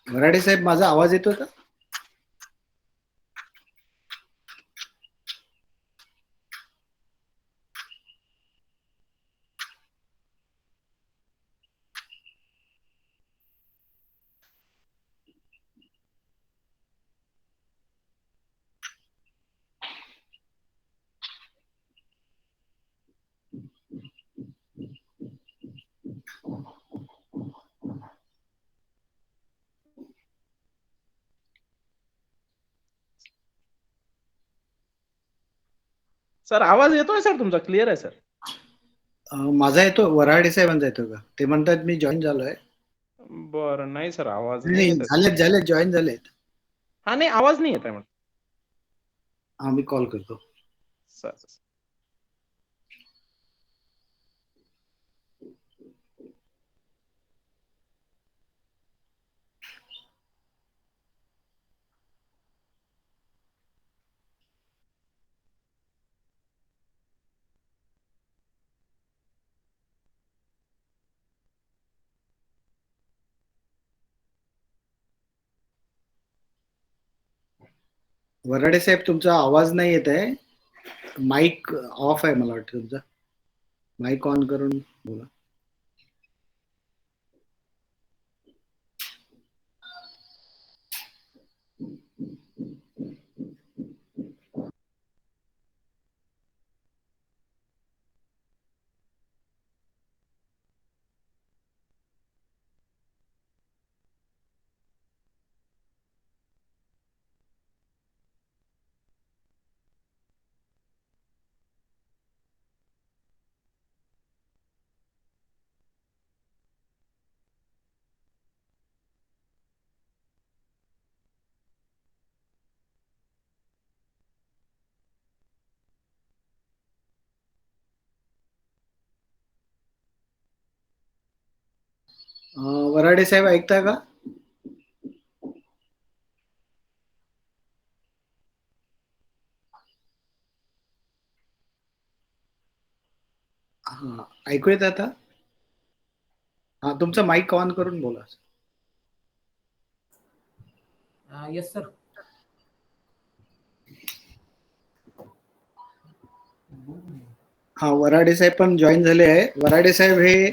वराडे साहेब, माझा आवाज येतो का? सर आवाज येतोय सर, तुमचा क्लिअर आहे सर. माझा येतो, वराडे साहेबांचा येतो का? ते म्हणतात मी जॉईन झालोय. बरं, नाही सर आवाज नाही नाही, येत आहे झालेत तुमचा. झालेत, जॉईन झालेत. हा नाही, आवाज नाही येत आहे म्हणून हा, मी कॉल करतो. सर. वराडे साहेब, तुमचा आवाज नाही येत आहे. माईक ऑफ आहे मला वाटतं तुमचा. माईक ऑन करून बोला. वराडे साहेब, ऐकताय का? हा, ऐकू येत आता? हा, तुमचा माईक ऑन करून बोला. Yes sir. हा, वराडे साहेब पण जॉईन झाले आहे. वराडे साहेब हे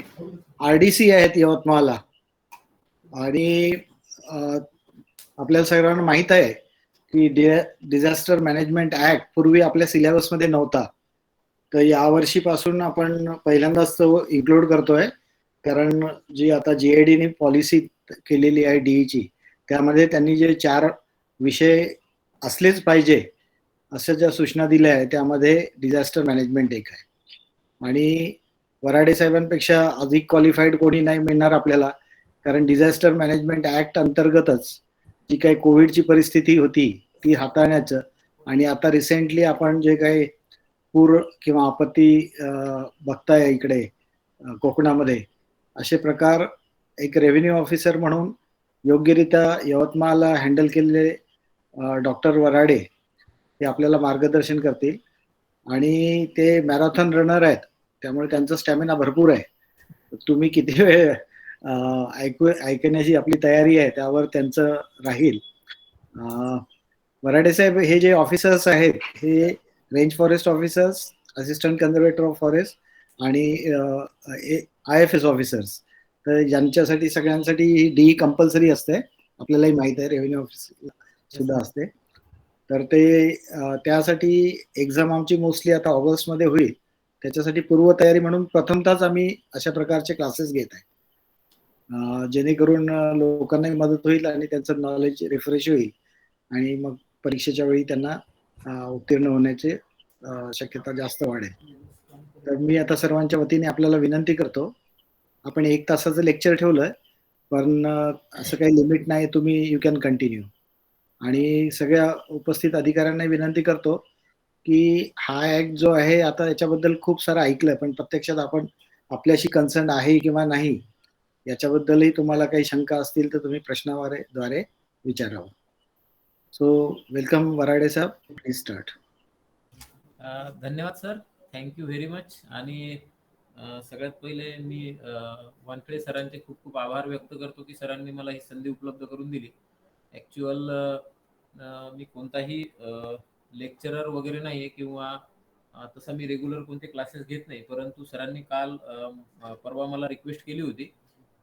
RDC आहेत यवतमाळला. आणि आपल्याला सगळ्यांना माहित आहे की डिझास्टर मॅनेजमेंट ऍक्ट पूर्वी आपल्या सिलेबसमध्ये नव्हता. तर यावर्षीपासून आपण पहिल्यांदाच तो इन्क्लूड करतोय. कारण जी आता GIDने पॉलिसी केलेली आहे DEची, त्यामध्ये त्यांनी जे 4 विषय असलेच पाहिजे अशा ज्या सूचना दिल्या आहेत, त्यामध्ये डिझास्टर मॅनेजमेंट एक आहे. आणि वराडे साहेबांपेक्षा अधिक क्वालिफाईड कोणी नाही मिळणार आपल्याला. कारण डिझास्टर मॅनेजमेंट ऍक्ट अंतर्गतच जी काही कोविडची परिस्थिती होती ती हाताळण्याचं, आणि आता रिसेंटली आपण जे काही पूर किंवा आपत्ती बघताय इकडे कोकणामध्ये, असे प्रकार एक रेव्हेन्यू ऑफिसर म्हणून योग्यरित्या यवतमाळला हँडल केलेले डॉक्टर वराडे हे आपल्याला मार्गदर्शन करतील. आणि ते मॅरेथॉन रनर आहेत, त्यामुळे त्यांचा स्टॅमिना भरपूर आहे. तुम्ही किती वेळ ऐकण्याची आपली तयारी आहे त्यावर त्यांचं राहील. वराडे साहेब, हे जे ऑफिसर्स आहेत हे range forest officers, assistant conservator of forest आणि IFS ऑफिसर्स, तर ज्यांच्यासाठी सगळ्यांसाठी ही DE कंपल्सरी असते. आपल्यालाही माहित आहे, रेव्हेन्यू ऑफिस सुद्धा असते. तर ते त्यासाठी एक्झाम आमची मोस्टली आता ऑगस्टमध्ये होईल. त्याच्यासाठी पूर्वतयारी म्हणून प्रथमतःच आम्ही अशा प्रकारचे क्लासेस घेत आहे, जेणेकरून लोकांनाही मदत होईल आणि त्यांचं नॉलेज रिफ्रेश होईल, आणि मग परीक्षेच्या वेळी त्यांना उत्तीर्ण होण्याची शक्यता जास्त वाढेल. तर मी आता सर्वांच्या वतीने आपल्याला विनंती करतो, आपण 1 तासाचं लेक्चर ठेवलंय, पण असं काही लिमिट नाही, तुम्ही यू कॅन कंटिन्यू. आणि सगळ्या उपस्थित अधिकाऱ्यांना विनंती करतो की हा ऍक्ट जो आहे, आता याच्याबद्दल खूप सारं ऐकलंय, पण प्रत्यक्षात आपण आपल्याशी कन्सर्न आहे किंवा नाही याच्याबद्दलही तुम्हाला काही शंका असतील तर तुम्ही प्रश्नाद्वारे विचारावं. सो वेलकम वराडे साहेब, प्लीज स्टार्ट. धन्यवाद सर, थँक्यू व्हेरी मच. आणि सगळ्यात पहिले मी वानखेडे सरांचे खूप खूप आभार व्यक्त करतो की सरांनी मला ही संधी उपलब्ध करून दिली. ॲक्च्युअल मी कोणताही लेक्चरर वगैरे नाही आहे किंवा तसं मी रेग्युलर कोणते क्लासेस घेत नाही. परंतु सरांनी काल परवा मला रिक्वेस्ट केली होती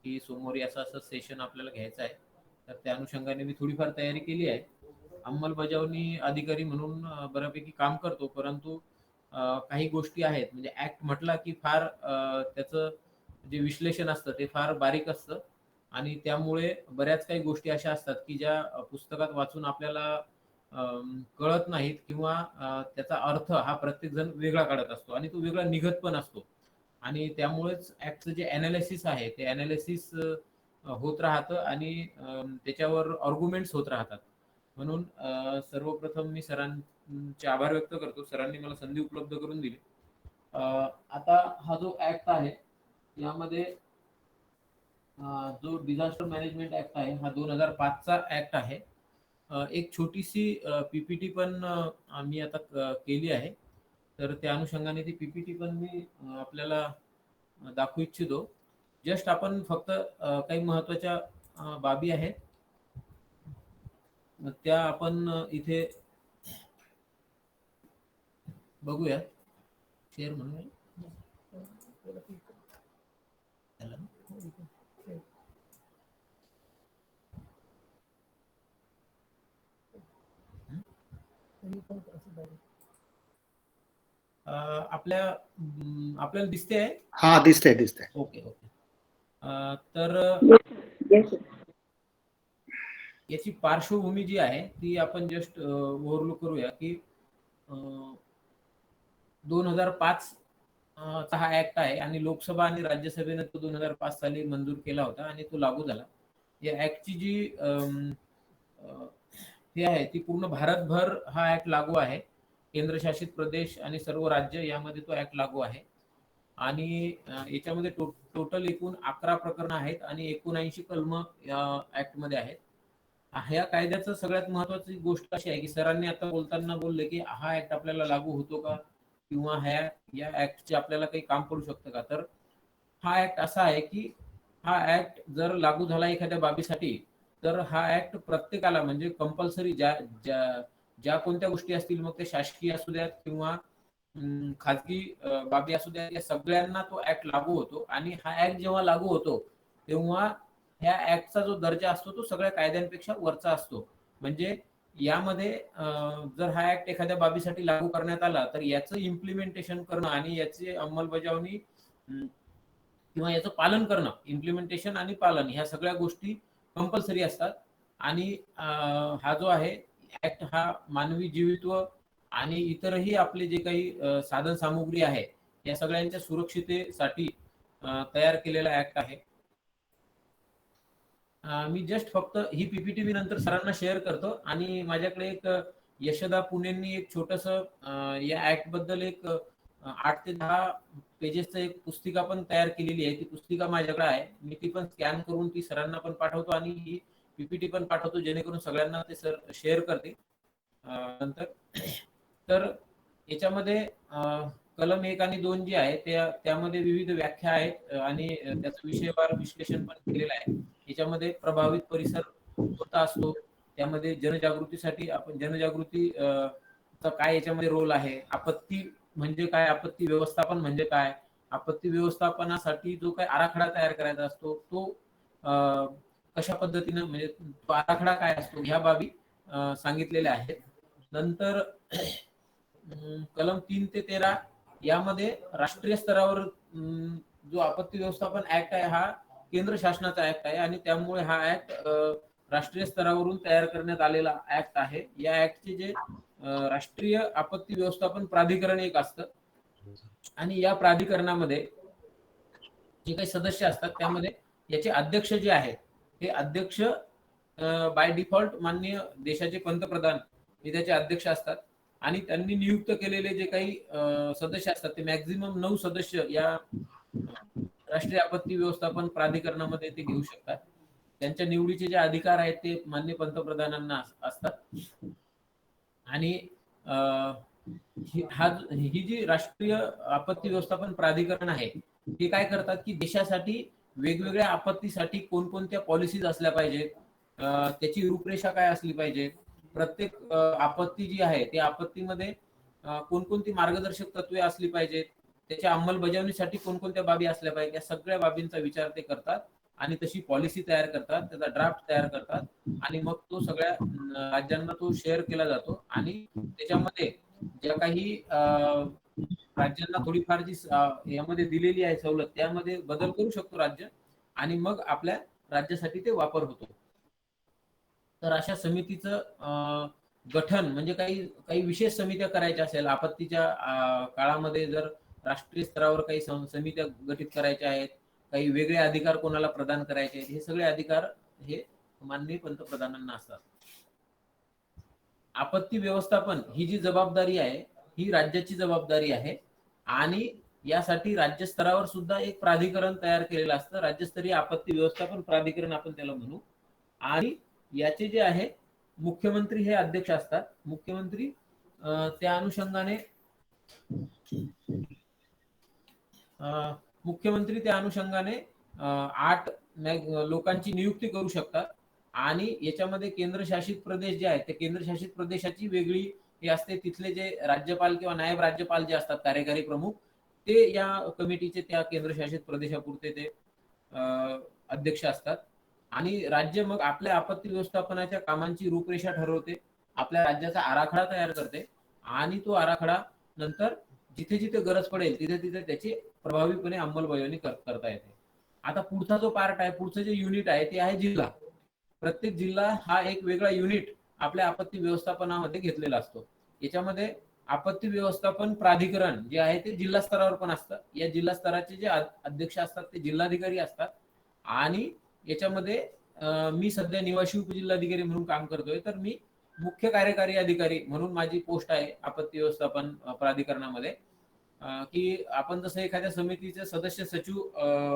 की सोमवारी असं सेशन आपल्याला घ्यायचं आहे. तर त्या अनुषंगाने मी थोडीफार तयारी केली आहे. अंमलबजावणी अधिकारी म्हणून बऱ्यापैकी काम करतो. परंतु काही गोष्टी आहेत म्हणजे ऍक्ट म्हटला की फार त्याचं जे विश्लेषण असतं ते फार बारीक असतं आणि त्यामुळे बऱ्याच काही गोष्टी अशा असतात की ज्या पुस्तकात वाचून आपल्याला कळत नाहीत किंवा त्याचा अर्थ हा प्रत्येक जण वेगळा काढत असतो आणि तो वेगळा निघत पण असतो आणि त्यामुळेच ऍक्टचं जे अनालिसिस आहे ते अनालिसिस होत राहतं आणि त्याच्यावर आर्ग्युमेंट्स होत राहतात. म्हणून सर्वप्रथम मी सरांचे आभार व्यक्त करतो. सरांनी मला संधी उपलब्ध करून दिली. आता हा जो ऍक्ट आहे यामध्ये जो डिझास्टर मॅनेजमेंट ऍक्ट आहे हा 2005 चा ऍक्ट आहे. एक छोटीशी पीपीटी पण मी आता केली आहे. तर त्या अनुषंगाने ती पीपीटी पण मी आपल्याला दाखवू इच्छितो. जस्ट आपण फक्त काही महत्वाच्या बाबी आहेत त्या आपण इथे बघूया. शेअर म्हणूया. आपल्याला दिसते आहे. हा दिसते. ओके. तर याची पार्श्वभूमी जी आहे ती आपण जस्ट ओव्हरलुक करूया की 2005 चा हा ऍक्ट आहे आणि लोकसभा आणि राज्यसभेने तो 2005 साली मंजूर केला होता आणि तो लागू झाला. या ऍक्टची जी हे आहे ती पूर्ण भारतभर हा ऍक्ट लागू आहे. केंद्रशासित प्रदेश आणि सर्व राज्य यामध्ये तो ऍक्ट लागू आहे आणि याच्यामध्ये टोटल एकूण 11 प्रकरणं आहेत आणि 79 कलम या ऍक्ट मध्ये आहेत. ह्या कायद्याचं सगळ्यात महत्वाची गोष्ट अशी आहे की सरांनी आता बोलताना बोलले की हा ऍक्ट आपल्याला लागू होतो का किंवा या ऍक्टचे आपल्याला काही काम पडू शकतं का. तर हा ऍक्ट असा आहे की हा ऍक्ट जर लागू झाला एखाद्या बाबीसाठी तर हा ऍक्ट प्रत्येकाला म्हणजे कंपल्सरी ज्या कोणत्या गोष्टी असतील मग ते शासकीय असू द्यात किंवा खाजगी बाबी असू द्या या सगळ्यांना तो ऍक्ट लागू होतो आणि हा ऍक्ट जेव्हा लागू होतो तेव्हा ह्या ऍक्टचा जो दर्जा असतो तो सगळ्या कायद्यांपेक्षा वरचा असतो. म्हणजे यामध्ये जर हा ऍक्ट एखाद्या बाबीसाठी लागू करण्यात आला तर याचं इम्प्लिमेंटेशन करणं आणि याची अंमलबजावणी किंवा याचं पालन करणं, इम्प्लिमेंटेशन आणि पालन ह्या सगळ्या गोष्टी कंपल्सरी असतात आणि हा जो आहे ऍक्ट हा मानवी जीवित्व आणि इतरही आपले जे काही साधन सामुग्री आहे या सगळ्यांच्या सुरक्षितेसाठी तयार केलेला ऍक्ट आहे. मी जस्ट फक्त ही पीपीटी मी नंतर सरांना शेअर करतो आणि माझ्याकडे एक यशदा पुणेंनी एक छोटस या ऍक्ट बद्दल एक 8 ते 10 पेजेसचं एक पुस्तिका पण तयार केलेली आहे. ती पुस्तिका माझ्याकडे आहे. मी ती पण स्कॅन करून ती सरांना पण पाठवतो आणि ही पीपीटी पण पाठवतो जेणेकरून सगळ्यांना ते सर शेअर करतील नंतर. तर याच्यामध्ये कलम 1 आणि 2 जी आहे त्यामध्ये विविध व्याख्या आहेत आणि त्याचं विषयवार विश्लेषण पण केलेलं आहे. याच्यामध्ये प्रभावित परिसर कोणता असतो, त्यामध्ये जनजागृतीसाठी आपण जनजागृती चा काय याच्यामध्ये रोल आहे, आपत्ती म्हणजे काय, आपत्ती व्यवस्थापन म्हणजे काय, आपत्ती व्यवस्थापनासाठी जो काही आराखडा तयार करायचा असतो तो कशा पद्धतीने म्हणजे तो आराखडा काय असतो ह्या बाबी सांगितलेल्या आहेत. नंतर कलम 3 ते 13 यामध्ये राष्ट्रीय स्तरावर जो आपत्ती व्यवस्थापन ऍक्ट आहे हा केंद्र शासनाचा ऍक्ट आहे आणि त्यामुळे हा ऍक्ट राष्ट्रीय स्तरावरून तयार करण्यात आलेला ऍक्ट आहे. या ऍक्टचे जे राष्ट्रीय आपत्ती व्यवस्थापन प्राधिकरण एक असतं आणि या प्राधिकरणामध्ये जे काही सदस्य असतात त्यामध्ये याचे अध्यक्ष जे आहेत हे अध्यक्ष बाय डिफॉल्ट माननीय देशाचे पंतप्रधान हे त्याचे अध्यक्ष असतात आणि त्यांनी नियुक्त केलेले जे काही सदस्य असतात ते मॅक्झिमम 9 सदस्य या राष्ट्रीय आपत्ती व्यवस्थापन प्राधिकरणामध्ये ते घेऊ शकतात. त्यांच्या निवडीचे जे अधिकार आहेत ते माननीय पंतप्रधानांना असतात आणि ही जी राष्ट्रीय आपत्ती व्यवस्थापन प्राधिकरण आहे हे काय करतात की देशासाठी वेगवेगळ्या आपत्तीसाठी कोणकोणत्या पॉलिसीज असल्या पाहिजेत, त्याची रूपरेषा काय असली पाहिजे, प्रत्येक आपत्ती जी आहे त्या आपत्तीमध्ये कोणकोणती मार्गदर्शक तत्वे असली पाहिजेत, त्याच्या अंमलबजावणीसाठी कोणकोणत्या बाबी असल्या पाहिजेत, या सगळ्या बाबींचा विचार ते करतात आणि तशी पॉलिसी तयार करतात, त्याचा ड्राफ्ट तयार करतात आणि मग तो सगळ्या राज्यांना तो शेअर केला जातो आणि त्याच्यामध्ये ज्या काही राज्यांना थोडीफार जी यामध्ये दिलेली आहे सवलत त्यामध्ये बदल करू शकतो राज्य आणि मग आपल्या राज्यासाठी ते वापर होतो. तर अशा समितीचं गठन म्हणजे काही काही विशेष समित्या करायच्या असेल आपत्तीच्या काळामध्ये, जर राष्ट्रीय स्तरावर काही समित्या गठीत करायच्या आहेत, काही वेगळे अधिकार कोणाला प्रदान करायचे आहेत, हे सगळे अधिकार हे माननीय पंतप्रधानांना असतात. आपत्ती व्यवस्थापन ही जी जबाबदारी आहे ही राज्याची जबाबदारी आहे आणि यासाठी राज्य स्तरावर सुद्धा एक प्राधिकरण तयार केलेलं असतं, राज्यस्तरीय आपत्ती व्यवस्थापन प्राधिकरण आपण त्याला म्हणू. आणि याचे जे आहे मुख्यमंत्री हे अध्यक्ष असतात. मुख्यमंत्री त्या अनुषंगाने मुख्यमंत्री त्या अनुषंगाने 8 लोकांची नियुक्ती करू शकतात आणि याच्यामध्ये केंद्रशासित प्रदेश जे आहेत ते केंद्रशासित प्रदेशाची वेगळी हे असते, तिथले जे राज्यपाल किंवा नायब राज्यपाल जे असतात कार्यकारी प्रमुख ते या कमिटीचे त्या केंद्रशासित प्रदेशापुरते ते अध्यक्ष असतात आणि राज्य मग आपल्या आपत्ती व्यवस्थापनाच्या कामांची रूपरेषा ठरवते, आपल्या राज्याचा आराखडा तयार करते आणि तो आराखडा नंतर जिथे जिथे गरज पडेल तिथे तिथे त्याची प्रभावीपणे अंमलबजावणी करता येते. आता पुढचा जो पार्ट आहे, पुढचं जे युनिट आहे ते आहे जिल्हा. प्रत्येक जिल्हा हा एक वेगळा युनिट आपल्या आपत्ती व्यवस्थापनामध्ये घेतलेला असतो. याच्यामध्ये आपत्ती व्यवस्थापन प्राधिकरण जे आहे ते जिल्हा स्तरावर पण असतं. या जिल्हा स्तराचे जे अध्यक्ष असतात ते जिल्हाधिकारी असतात आणि याच्यामध्ये मी सध्या निवासी उपजिल्हाधिकारी म्हणून काम करतोय, तर मी मुख्य कार्यकारी अधिकारी म्हणून माझी पोस्ट आहे आपत्ती व्यवस्थापन प्राधिकरणामध्ये. की आपण जसं एखाद्या समितीचे सदस्य सचिव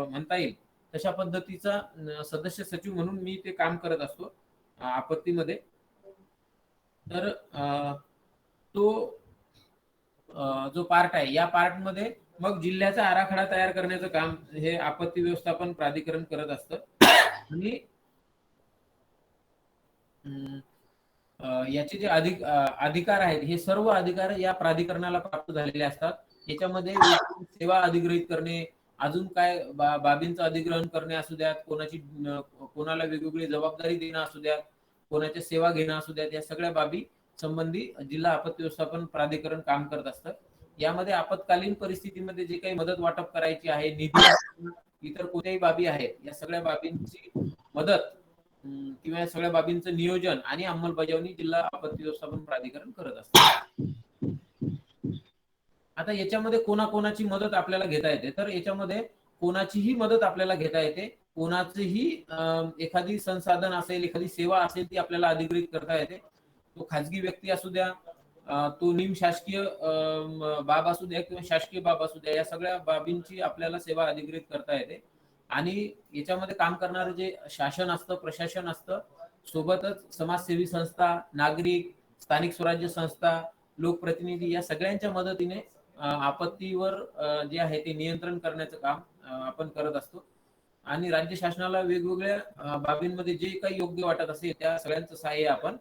म्हणता येईल तशा पद्धतीचा सदस्य सचिव म्हणून मी ते काम करत असतो आपत्तीमध्ये. तर तो जो पार्ट आहे या पार्ट मध्ये मग जिल्ह्याचा आराखडा तयार करण्याचं काम हे आपत्ती व्यवस्थापन प्राधिकरण करत असतं आणि याचे जे अधिकार आहेत हे सर्व अधिकार या प्राधिकरणाला प्राप्त झालेले असतात. याच्यामध्ये सेवा अधिग्रहित करणे, अजून काय बाबींचं अधिग्रहण करणे असू द्यात, कोणाला वेगवेगळी जबाबदारी देणं असू द्यात, कोणाच्या सेवा घेणं असू द्यात, या सगळ्या बाबी संबंधी जिल्हा आपत्ती व्यवस्थापन प्राधिकरण काम करत असतं. यामध्ये आपत्कालीन परिस्थितीमध्ये जे काही मदत वाटप करायची आहे, निधी इतर कोणत्याही बाबी आहेत, या सगळ्या बाबींची मदत किंवा या सगळ्या बाबींचं नियोजन आणि अंमलबजावणी जिल्हा आपत्ती व्यवस्थापन प्राधिकरण करत असतं. आता याच्यामध्ये कोणाकोणाची मदत आपल्याला घेता येते, तर याच्यामध्ये कोणाचीही मदत आपल्याला घेता येते, कोणाचीही एखादी संसाधन असेल, एखादी सेवा असेल ती आपल्याला अधिग्रहित करता येते. तो खाजगी व्यक्ती असू द्या, तो निम शासकीय बाब असू द्या किंवा शासकीय बाब असू द्या, या सगळ्या बाबींची आपल्याला सेवा अधिग्रहित करता येते. आणि याच्यामध्ये काम करणारे जे शासन असतं, प्रशासन असतं, सोबतच समाजसेवी संस्था, नागरिक, स्थानिक स्वराज्य संस्था, लोकप्रतिनिधी या सगळ्यांच्या मदतीने आपत्तीवर जे आहे ते नियंत्रण करण्याचं काम आपण करत असतो आणि राज्य शासनाला वेगवेगळ्या बाबींमध्ये जे काही योग्य वाटत असेल त्या सगळ्यांचं सहाय्य आपण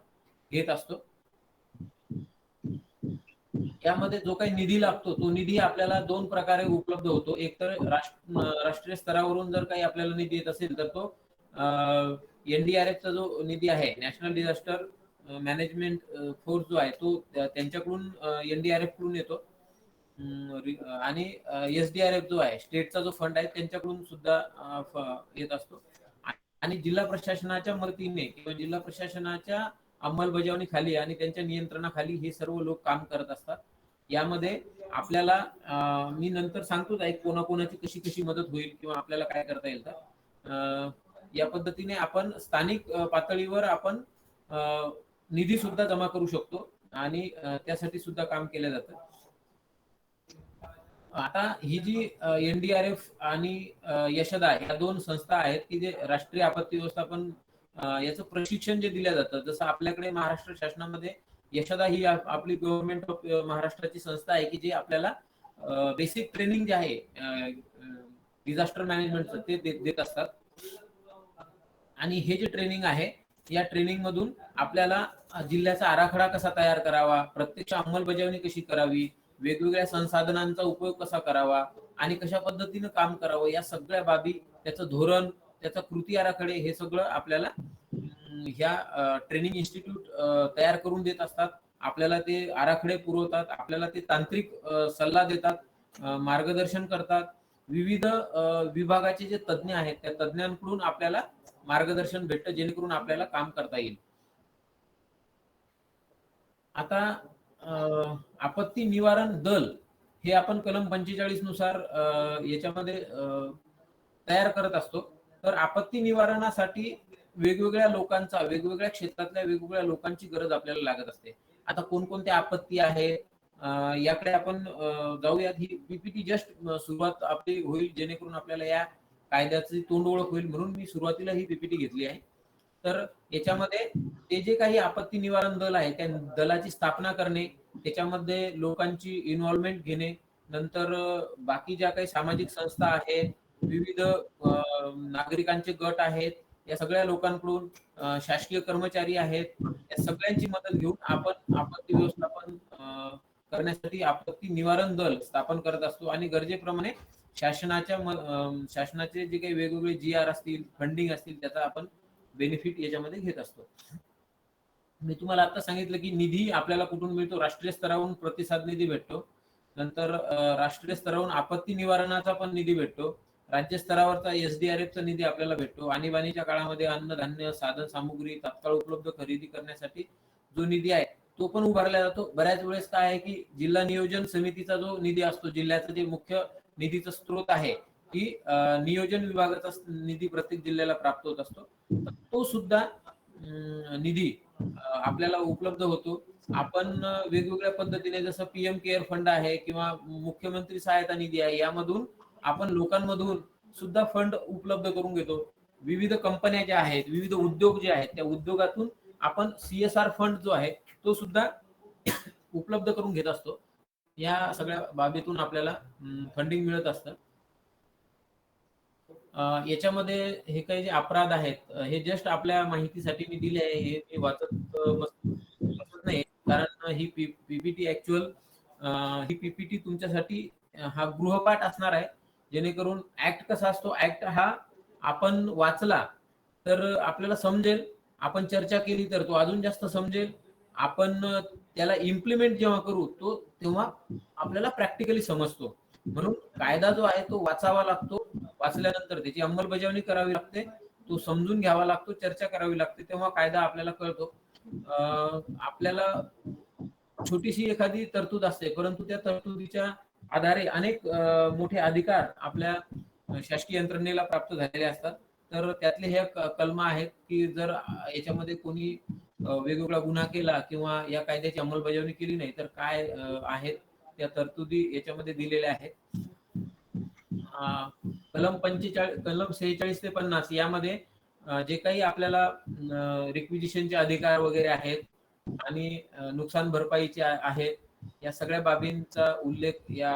घेत असतो. यामध्ये जो काही निधी लागतो तो निधी आपल्याला 2 प्रकारे उपलब्ध होतो. एक तर राष्ट्रीय स्तरावरून जर काही आपल्याला निधी येत असेल तर तो एनडीआरएफचा जो निधी आहे, नॅशनल डिझास्टर मॅनेजमेंट फोर्स जो आहे तो त्यांच्याकडून एनडीआरएफ कडून येतो आणि एसडीआरएफ जो आहे स्टेटचा जो फंड आहे त्यांच्याकडून सुद्धा येत असतो आणि जिल्हा प्रशासनाच्या मदतीने किंवा जिल्हा प्रशासनाच्या अंमलबजावणीखाली आणि त्यांच्या नियंत्रणाखाली हे सर्व लोक काम करत असतात. यामध्ये आपल्याला मी नंतर सांगतोच आहे कोणाकोणाची कशी कशी मदत होईल किंवा आपल्याला काय करता येईल. तर या पद्धतीने आपण स्थानिक पातळीवर आपण निधी सुद्धा जमा करू शकतो आणि त्यासाठी सुद्धा काम केलं जातं. आता ही जी एनडीआरएफ आणि यशदा या 2 संस्था आहेत की जे राष्ट्रीय आपत्ती व्यवस्थापन याचं प्रशिक्षण जे दिलं जातं, जसं आपल्याकडे महाराष्ट्र शासनामध्ये यशदा ही आपली गव्हर्नमेंट ऑफ महाराष्ट्राची संस्था आहे की जी आपल्याला बेसिक ट्रेनिंग जे आहे डिझास्टर मॅनेजमेंटचं ते देत असतात. आणि हे जे ट्रेनिंग आहे, या ट्रेनिंग मधून आपल्याला जिल्ह्याचा आराखडा कसा तयार करावा, प्रत्यक्ष अंमलबजावणी कशी करावी, वेगवेगळ्या संसाधनांचा उपयोग कसा करावा आणि कशा पद्धतीनं काम करावं, या सगळ्या बाबी, त्याचं धोरण, त्याचा कृती आराखडे, हे सगळं आपल्याला ह्या ट्रेनिंग इन्स्टिट्यूट तयार करून देत असतात. आपल्याला ते आराखडे पुरवतात, आपल्याला ते तांत्रिक सल्ला देतात, मार्गदर्शन करतात. विविध विभागाचे जे तज्ज्ञ आहेत त्या तज्ज्ञांकडून आपल्याला मार्गदर्शन भेटतं, जेणेकरून आपल्याला काम करता येईल. आता आपत्ती निवारण दल हे आपण कलम 45 नुसार याच्यामध्ये तयार करत असतो. तर आपत्ती निवारणासाठी वेगवेगळ्या लोकांचा, वेगवेगळ्या क्षेत्रातल्या वेगवेगळ्या लोकांची गरज आपल्याला लागत असते. आता कोणकोणत्या आपत्ती आहेत याकडे आपण जाऊयात. ही पीपीटी जस्ट सुरुवात आपली होईल, जेणेकरून आपल्याला या कायद्याची तोंड ओळख होईल, म्हणून मी सुरुवातीला ही पीपीटी घेतली आहे. तर याच्यामध्ये ते जे काही आपत्ती निवारण दल आहे त्या दलाची स्थापना करणे, त्याच्यामध्ये लोकांची इन्व्हॉल्वमेंट घेणे, नंतर बाकी ज्या काही सामाजिक संस्था आहेत, विविध नागरिकांचे गट आहेत, या सगळ्या लोकांकडून शासकीय कर्मचारी आहेत, या सगळ्यांची मदत घेऊन आपण आपत्ती व्यवस्थापन करण्यासाठी आपत्ती निवारण दल स्थापन करत असतो. आणि गरजेप्रमाणे शासनाचे जे काही वेगवेगळे GR असतील, फंडिंग असतील, त्याचा आपण बेनिफिट याच्यामध्ये घेत असतो. मी तुम्हाला आता सांगितलं की निधी आपल्याला कुठून मिळतो. राष्ट्रीय स्तरावरून प्रतिसाद निधी भेटतो, नंतर राष्ट्रीय स्तरावरून आपत्ती निवारणाचा पण निधी भेटतो, राज्य स्तरावरचा SDRF चा निधी आपल्याला भेटतो. आणीबाणीच्या काळामध्ये अन्नधान्य, साधन सामुग्री तात्काळ उपलब्ध खरेदी करण्यासाठी जो निधी आहे तो पण उभारला जातो. बऱ्याच वेळेस काय आहे की जिल्हा नियोजन समितीचा जो निधी असतो, जिल्ह्याचा जे मुख्य निधीचा स्रोत आहे, की नियोजन विभागाचा निधी प्रत्येक जिल्ह्याला प्राप्त होत असतो, तो सुद्धा निधी आपल्याला उपलब्ध होतो. आपण वेगवेगळ्या पद्धतीने, जसं PM केअर फंड आहे किंवा मुख्यमंत्री सहायता निधी आहे, यामधून आपण लोकांमधून सुद्धा फंड उपलब्ध करून घेतो. विविध कंपन्या ज्या आहेत, विविध उद्योग जे आहेत, त्या उद्योगातून आपण CSR फंड जो आहे तो सुद्धा उपलब्ध करून घेत असतो. या सगळ्या बाबीतून आपल्याला फंडिंग मिळत असतं. याच्यामध्ये हे काही जे अपराध आहेत, हे जस्ट आपल्या माहितीसाठी मी दिले आहे, हे मी वाचत बसत नाही, कारण ही पीपीटी ऍक्च्युअल ही पीपीटी तुमच्यासाठी हा गृहपाठ असणार आहे, जेणेकरून ऍक्ट कसा असतो, ऍक्ट हा आपण वाचला तर आपल्याला समजेल, आपण चर्चा केली तर तो अजून जास्त समजेल, आपण त्याला इम्प्लिमेंट जेव्हा करू तो तेव्हा आपल्याला प्रॅक्टिकली समजतो. म्हणून कायदा जो आहे तो वाचावा लागतो, वाचल्यानंतर त्याची अंमलबजावणी करावी लागते, तो समजून घ्यावा लागतो, चर्चा करावी लागते, तेव्हा कायदा आपल्याला कळतो. आपल्याला छोटीशी एखादी तरतूद असते, परंतु त्या तरतुदीच्या आधारे अनेक मोठे अधिकार आपल्या शासकीय यंत्रणेला प्राप्त झालेले असतात. तर त्यातले हे कलमा आहेत की जर याच्यामध्ये कोणी वेगवेगळा गुन्हा केला किंवा या कायद्याची अंमलबजावणी केली नाही तर काय आहेत त्या तरतुदी याच्यामध्ये दिलेल्या आहेत. कलम 46 ते 50 यामध्ये जे काही आपल्याला रिक्विजिशनचे अधिकार वगैरे आहेत आणि नुकसान भरपाईचे आहेत, या सगळ्या बाबींचा उल्लेख या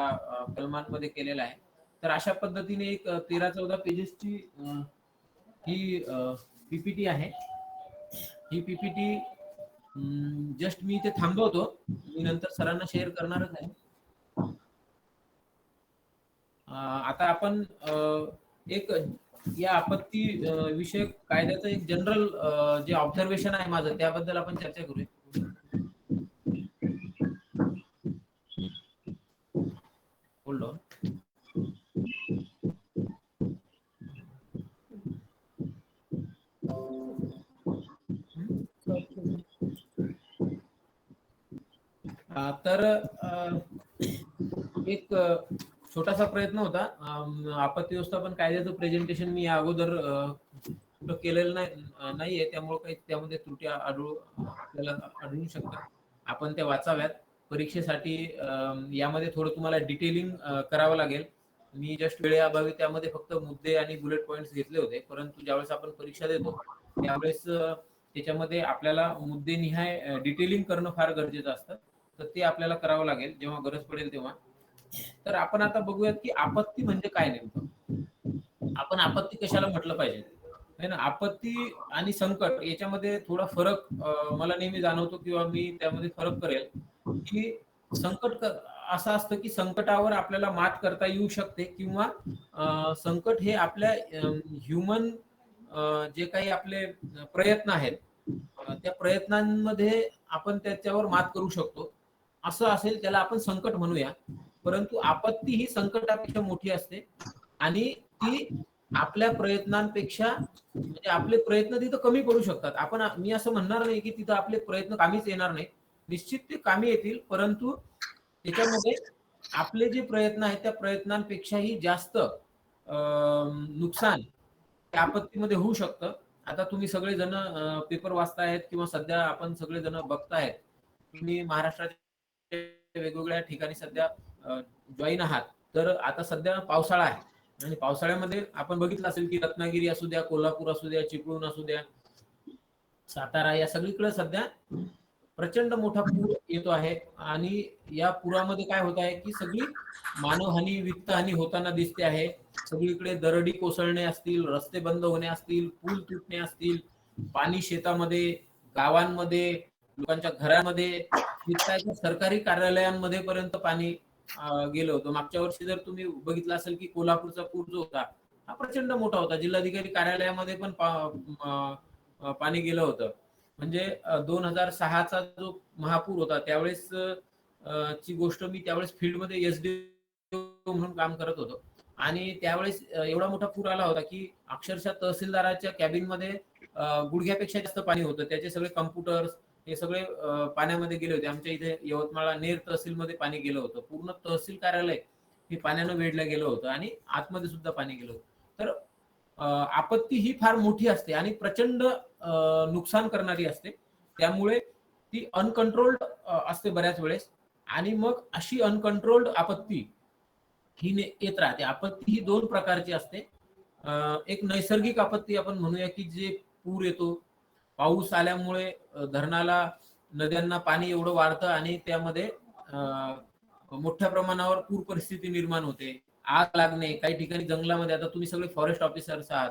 कलमांमध्ये केलेला आहे. तर अशा पद्धतीने एक 13-14 पेजेसची ही पीपीटी आहे. ही पीपीटी जस्ट मी इथे थांबवतो, मी नंतर सरांना शेअर करणारच आहे. आता आपण एक या आपत्ती विषयक कायद्याचं एक जनरल जे ऑब्झर्वेशन आहे माझं, त्याबद्दल आपण चर्चा करूया. Hold on. तर एक छोटासा प्रयत्न होता, आपत्ती व्यवस्थापन कायद्याचं प्रेझेंटेशन मी या अगोदर केलेलं नाहीये, त्यामुळे काही त्यामध्ये त्रुटी आपल्याला आढळू शकतात. आपण त्या वाचाव्यात. परीक्षेसाठी यामध्ये थोडं तुम्हाला डिटेलिंग करावं लागेल. मी जस्ट वेळेअभावी त्यामध्ये फक्त मुद्दे आणि बुलेट पॉइंट्स घेतले होते, परंतु ज्यावेळेस आपण परीक्षा देतो त्यावेळेस त्याच्यामध्ये आपल्याला मुद्देनिहाय डिटेलिंग करणं फार गरजेचं असतं. तर ते आपल्याला करावं लागेल जेव्हा गरज पडेल तेव्हा. तर आपण आता बघूयात की आपत्ती म्हणजे काय नेमकं. आपण आपत्ती कशाला म्हटलं पाहिजे है ना. आपत्ती आणि संकट याच्यामध्ये थोडा फरक मला नेहमी जाणवतो किंवा मी त्यामध्ये फरक करेल की असं असतं की संकटावर आपल्याला मात करता येऊ शकते किंवा संकट हे आपल्या ह्युमन जे काही आपले प्रयत्न आहेत त्या प्रयत्नांमध्ये आपण त्याच्यावर मात करू शकतो असं असेल त्याला आपण संकट म्हणूया. परंतु आपत्ती ही संकटापेक्षा मोठी असते आणि ती आपल्या प्रयत्नांपेक्षा म्हणजे आपले प्रयत्न तिथं कमी पडू शकतात. मी असं म्हणणार नाही की तिथं आपले प्रयत्न कामीच येणार नाही. निश्चित ते कामी येतील, परंतु त्याच्यामध्ये आपले जे प्रयत्न आहेत त्या प्रयत्नांपेक्षाही जास्त नुकसान त्या आपत्तीमध्ये होऊ शकतं. आता तुम्ही सगळेजण पेपर वाचतायत किंवा सध्या आपण सगळेजण बघतायत. तुम्ही महाराष्ट्राच्या वेगवेगळ्या ठिकाणी सध्या जॉईन आहात. तर आता सध्या पावसाळा आहे आणि पावसाळ्यामध्ये आपण बघितलं असेल की रत्नागिरी असू द्या, कोल्हापूर असू द्या, चिपळूण असू द्या, सातारा या सगळीकडे सध्या प्रचंड मोठा पूर येतो आहे आणि या पुरामध्ये काय होत आहे की सगळी मानवहानी, वित्तहानी होताना दिसते आहे. सगळीकडे दरडी कोसळणे असतील, रस्ते बंद होणे असतील, पूल तुटणे असतील, पाणी शेतामध्ये, गावांमध्ये, लोकांच्या घरामध्ये, सरकारी कार्यालयांमध्ये पर्यंत पाणी गेलं होतं. मागच्या वर्षी जर तुम्ही बघितलं असेल की कोल्हापूरचा पूर जो होता हा प्रचंड मोठा होता. जिल्हाधिकारी कार्यालयामध्ये पण पाणी गेलं होतं. म्हणजे 2006चा जो महापूर होता त्यावेळेस ची गोष्ट मी त्यावेळेस फील्डमध्ये एसडीओ म्हणून काम करत होतो आणि त्यावेळेस एवढा मोठा पूर आला होता की अक्षरशः तहसीलदाराच्या कॅबिनमध्ये गुडघ्यापेक्षा जास्त पाणी होतं. त्याचे सगळे कम्प्युटर्स हे सगळे पाण्यामध्ये गेले होते. आमच्या इथे यवतमाळ नेर तहसीलमध्ये पाणी गेलं होतं. पूर्ण तहसील कार्यालय हे पाण्यानं वेढलं गेलं होतं आणि आतमध्ये सुद्धा पाणी गेलं होतं. तर आपत्ती ही फार मोठी असते आणि प्रचंड नुकसान करणारी असते. त्यामुळे ती अनकंट्रोल्ड असते बऱ्याच वेळेस आणि मग अशी अनकंट्रोल्ड आपत्ती ही येत राहते. आपत्ती ही 2 प्रकारची असते. एक नैसर्गिक आपत्ती आपण म्हणूया की जे पूर येतो, पाऊस आल्यामुळे धरणाला, नद्यांना पाणी एवढं वाढतं आणि त्यामध्ये मोठ्या प्रमाणावर पूर परिस्थिती निर्माण होते. आग लागणे, काही ठिकाणी जंगलामध्ये, आता तुम्ही सगळे फॉरेस्ट ऑफिसर्स आहात,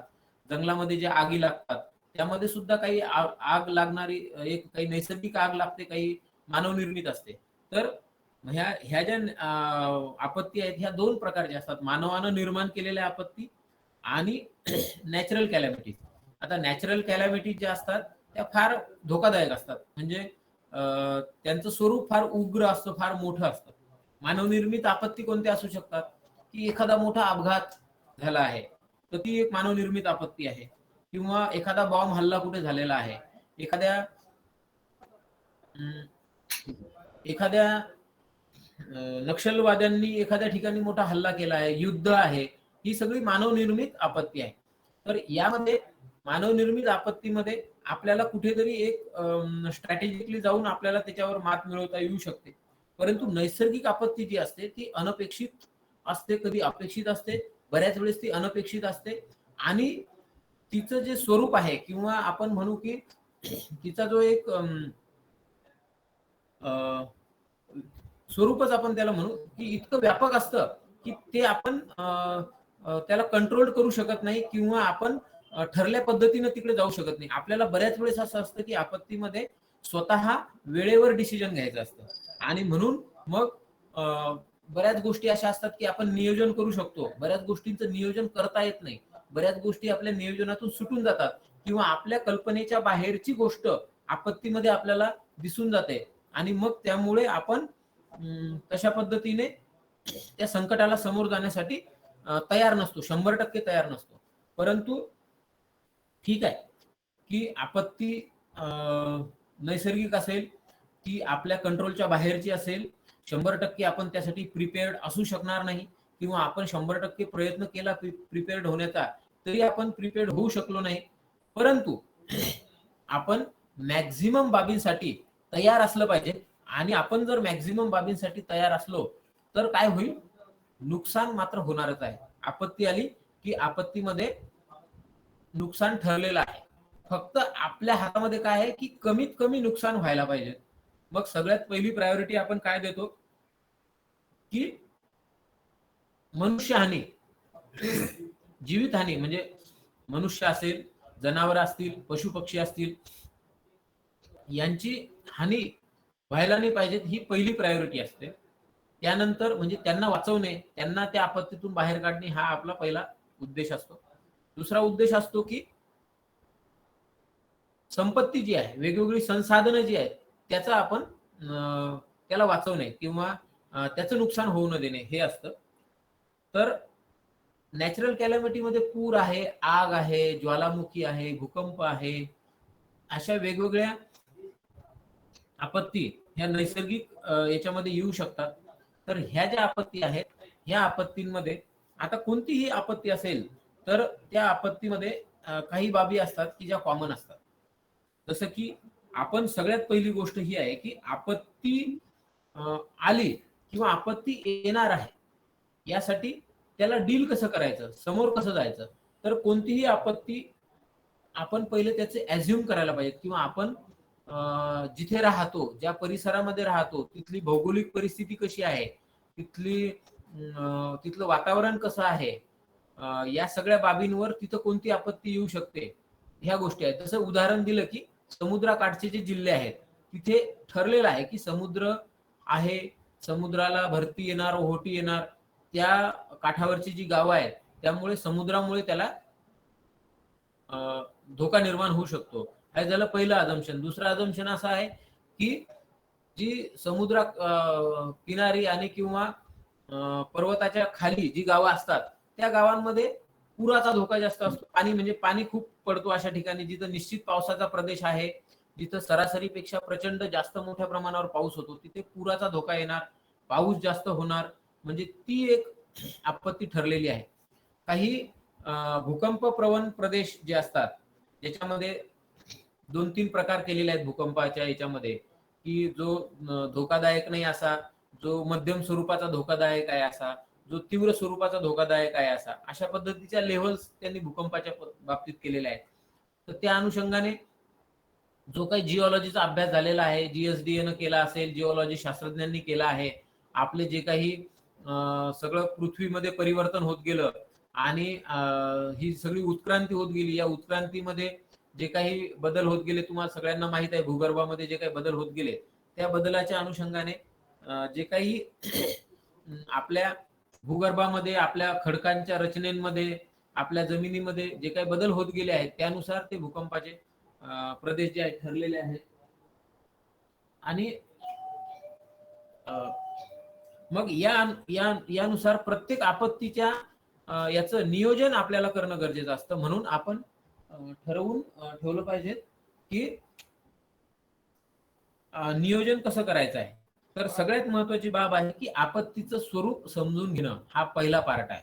जंगलामध्ये जे आगी लागतात त्यामध्ये सुद्धा काही आग लागणारी काही नैसर्गिक आग लागते, काही मानवनिर्मित असते. तर ह्या ज्या आपत्ती आहेत ह्या 2 प्रकारच्या असतात. मानवानं निर्माण केलेल्या आपत्ती आणि नॅचरल कॅलॅमिटी. आता नॅचरल कॅलॅमिटी ज्या असतात त्या फार धोकादायक असतात. म्हणजे त्यांचं स्वरूप फार उग्र असतं, फार मोठं असतं. मानवनिर्मित आपत्ती कोणत्या असू शकतात की एखादा मोठा अपघात झाला आहे तर ती एक मानवनिर्मित आपत्ती आहे किंवा एखादा बॉम्ब हल्ला कुठे झालेला आहे, एखाद्या नक्षलवाद्यांनी एखाद्या ठिकाणी मोठा हल्ला केला आहे, युद्ध आहे, ही सगळी मानवनिर्मित आपत्ती आहे. तर यामध्ये मानवनिर्मित आपत्तीमध्ये आपल्याला कुठेतरी एक स्ट्रॅटेजिकली जाऊन आपल्याला त्याच्यावर मात मिळवता येऊ शकते. परंतु नैसर्गिक आपत्ती जी असते ती अनपेक्षित असते, कधी अपेक्षित असते, बऱ्याच वेळेस ती अनपेक्षित असते आणि तिचं जे स्वरूप आहे किंवा आपण म्हणू की तिचा जो एक स्वरूपच आपण त्याला म्हणू की इतकं व्यापक असतं की ते आपण त्याला कंट्रोल करू शकत नाही किंवा आपण ठरल्या पद्धतीने तिकडे जाऊ शकत नाही. आपल्याला बऱ्याच वेळेस असं असतं की आपत्तीमध्ये स्वतः वेळेवर डिसिजन घ्यायचं असतं आणि म्हणून मग बऱ्याच गोष्टी अशा असतात की आपण नियोजन करू शकतो, बऱ्याच गोष्टींचं नियोजन करता येत नाही, बऱ्याच गोष्टी आपल्या नियोजनातून सुटून जातात किंवा आपल्या कल्पनेच्या बाहेरची गोष्ट आपत्तीमध्ये आपल्याला दिसून जाते आणि मग त्यामुळे आपण तशा पद्धतीने त्या संकटाला समोर जाण्यासाठी तयार नसतो, 100% तयार नसतो. परंतु ठीक आहे की आपत्ती नैसर्गिक असेल, ती आपल्या कंट्रोलच्या बाहेरची असेल, 100% आपण त्यासाठी प्रिपेअर्ड असू शकणार नाही किंवा आपण 100% प्रयत्न केला प्रिपेअर्ड होण्याचा तरी आपण प्रिपेअर्ड होऊ शकलो नाही. परंतु आपण मॅक्झिमम बाबींसाठी तयार असलं पाहिजे आणि आपण जर मॅक्झिमम बाबींसाठी तयार असलो तर काय होईल, नुकसान मात्र होणारच आहे. आपत्ती आली की आपत्तीमध्ये नुकसान ठरलेलं आहे. फक्त आपल्या हातामध्ये काय आहे की कमीत कमी नुकसान व्हायला पाहिजे. मग सगळ्यात पहिली प्रायोरिटी आपण काय देतो की मनुष्यहानी जीवितहानी म्हणजे मनुष्य असेल, जनावर असतील, पशुपक्षी असतील, यांची हानी व्हायला नाही पाहिजे, ही पहिली प्रायोरिटी असते. त्यानंतर म्हणजे त्यांना वाचवणे, त्यांना त्या आपत्तीतून बाहेर काढणे हा आपला पहिला उद्देश असतो. दुसरा उद्देश असतो की संपत्ती जी आहे, वेगवेगळी संसाधनं जी आहेत, त्याचा आपण त्याला वाचवणे किंवा त्याचं नुकसान होऊ न देणे हे असतं. तर नॅचरल कॅलॅमिटीमध्ये पूर आहे, आग आहे, ज्वालामुखी आहे, भूकंप आहे, अशा वेगवेगळ्या आपत्ती ह्या नैसर्गिक याच्यामध्ये येऊ शकतात. तर ह्या ज्या आपत्ती आहेत, ह्या आपत्तींमध्ये आता कोणतीही आपत्ती असेल तर त्या आपत्तीमध्ये काही बाबी असतात की ज्या कॉमन असतात. जसं की आपण सगळ्यात पहिली गोष्ट ही आहे की आपत्ती आली किंवा आपत्ती येणार आहे, यासाठी त्याला डील कसं करायचं, समोर कसं जायचं. तर कोणतीही आपत्ती आपण पहिले त्याचे ऍझ्युम करायला पाहिजे किंवा आपण जिथे राहतो, ज्या परिसरामध्ये राहतो, तिथली भौगोलिक परिस्थिती कशी आहे, तिथलं वातावरण कसं आहे, या सगळ्या बाबींवर तिथं कोणती आपत्ती येऊ शकते ह्या गोष्टी आहेत. जसं उदाहरण दिलं की समुद्राकाठचे जे जिल्हे आहेत, तिथे ठरलेलं आहे की समुद्र आहे, समुद्राला भरती येणार, ओहोटी येणार, त्या काठावरची जी गावं आहेत त्यामुळे समुद्रामुळे त्याला धोका निर्माण होऊ शकतो. हे झालं पहिलं अझम्पशन. दुसरं अझम्पशन असं आहे की जी समुद्रा किनारी आणि किंवा पर्वताच्या खाली जी गावं असतात, त्या गावांमध्ये पुराचा धोका जास्त असतो. पाणी म्हणजे पाणी खूप पडतो अशा ठिकाणी जिथं निश्चित पावसाचा प्रदेश आहे, जिथं सरासरीपेक्षा प्रचंड जास्त मोठ्या प्रमाणावर पाऊस होतो, तिथे पुराचा धोका येणार, पाऊस जास्त होणार, म्हणजे ती एक आपत्ती ठरलेली आहे. काही भूकंप प्रवण प्रदेश जे असतात, ज्याच्यामध्ये 2-3 प्रकार केलेले आहेत भूकंपाच्या याच्यामध्ये, की जो धोकादायक नाही असा, जो मध्यम स्वरूपाचा धोकादायक आहे असा, जो तीव्र स्वरूपाचा धोकादायक आहे असा, अशा पद्धतीच्या लेव्हल्स त्यांनी भूकंपाच्या बाबतीत केलेल्या आहेत. तर त्या अनुषंगाने जो काही जिओलॉजीचा अभ्यास झालेला आहे, जीएसडीएनं केला असेल, जिओलॉजी शास्त्रज्ञांनी केला आहे, आपले जे काही सगळं पृथ्वीमध्ये परिवर्तन होत गेलं आणि ही सगळी उत्क्रांती होत गेली, या उत्क्रांतीमध्ये जे काही बदल होत गेले, तुम्हाला सगळ्यांना माहित आहे, भूगर्भामध्ये जे काही बदल होत गेले, त्या बदलाच्या अनुषंगाने जे काही आपल्या भूगर्भामध्ये, आपल्या खडकांच्या रचनेमध्ये, आपल्या जमिनीमध्ये जे काही बदल होत गेले आहेत, त्यानुसार ते भूकंपाचे प्रदेश जे आहेत ठरलेले आहेत. आणि मग यानुसार प्रत्येक आपत्तीच्या याचं नियोजन आपल्याला करणं गरजेचं असतं. म्हणून आपण ठरवून ठेवलं पाहिजे की नियोजन कसं करायचं आहे. तर सगळ्यात महत्वाची बाब आहे की आपत्तीचं स्वरूप समजून घेणं हा पहिला पार्ट आहे.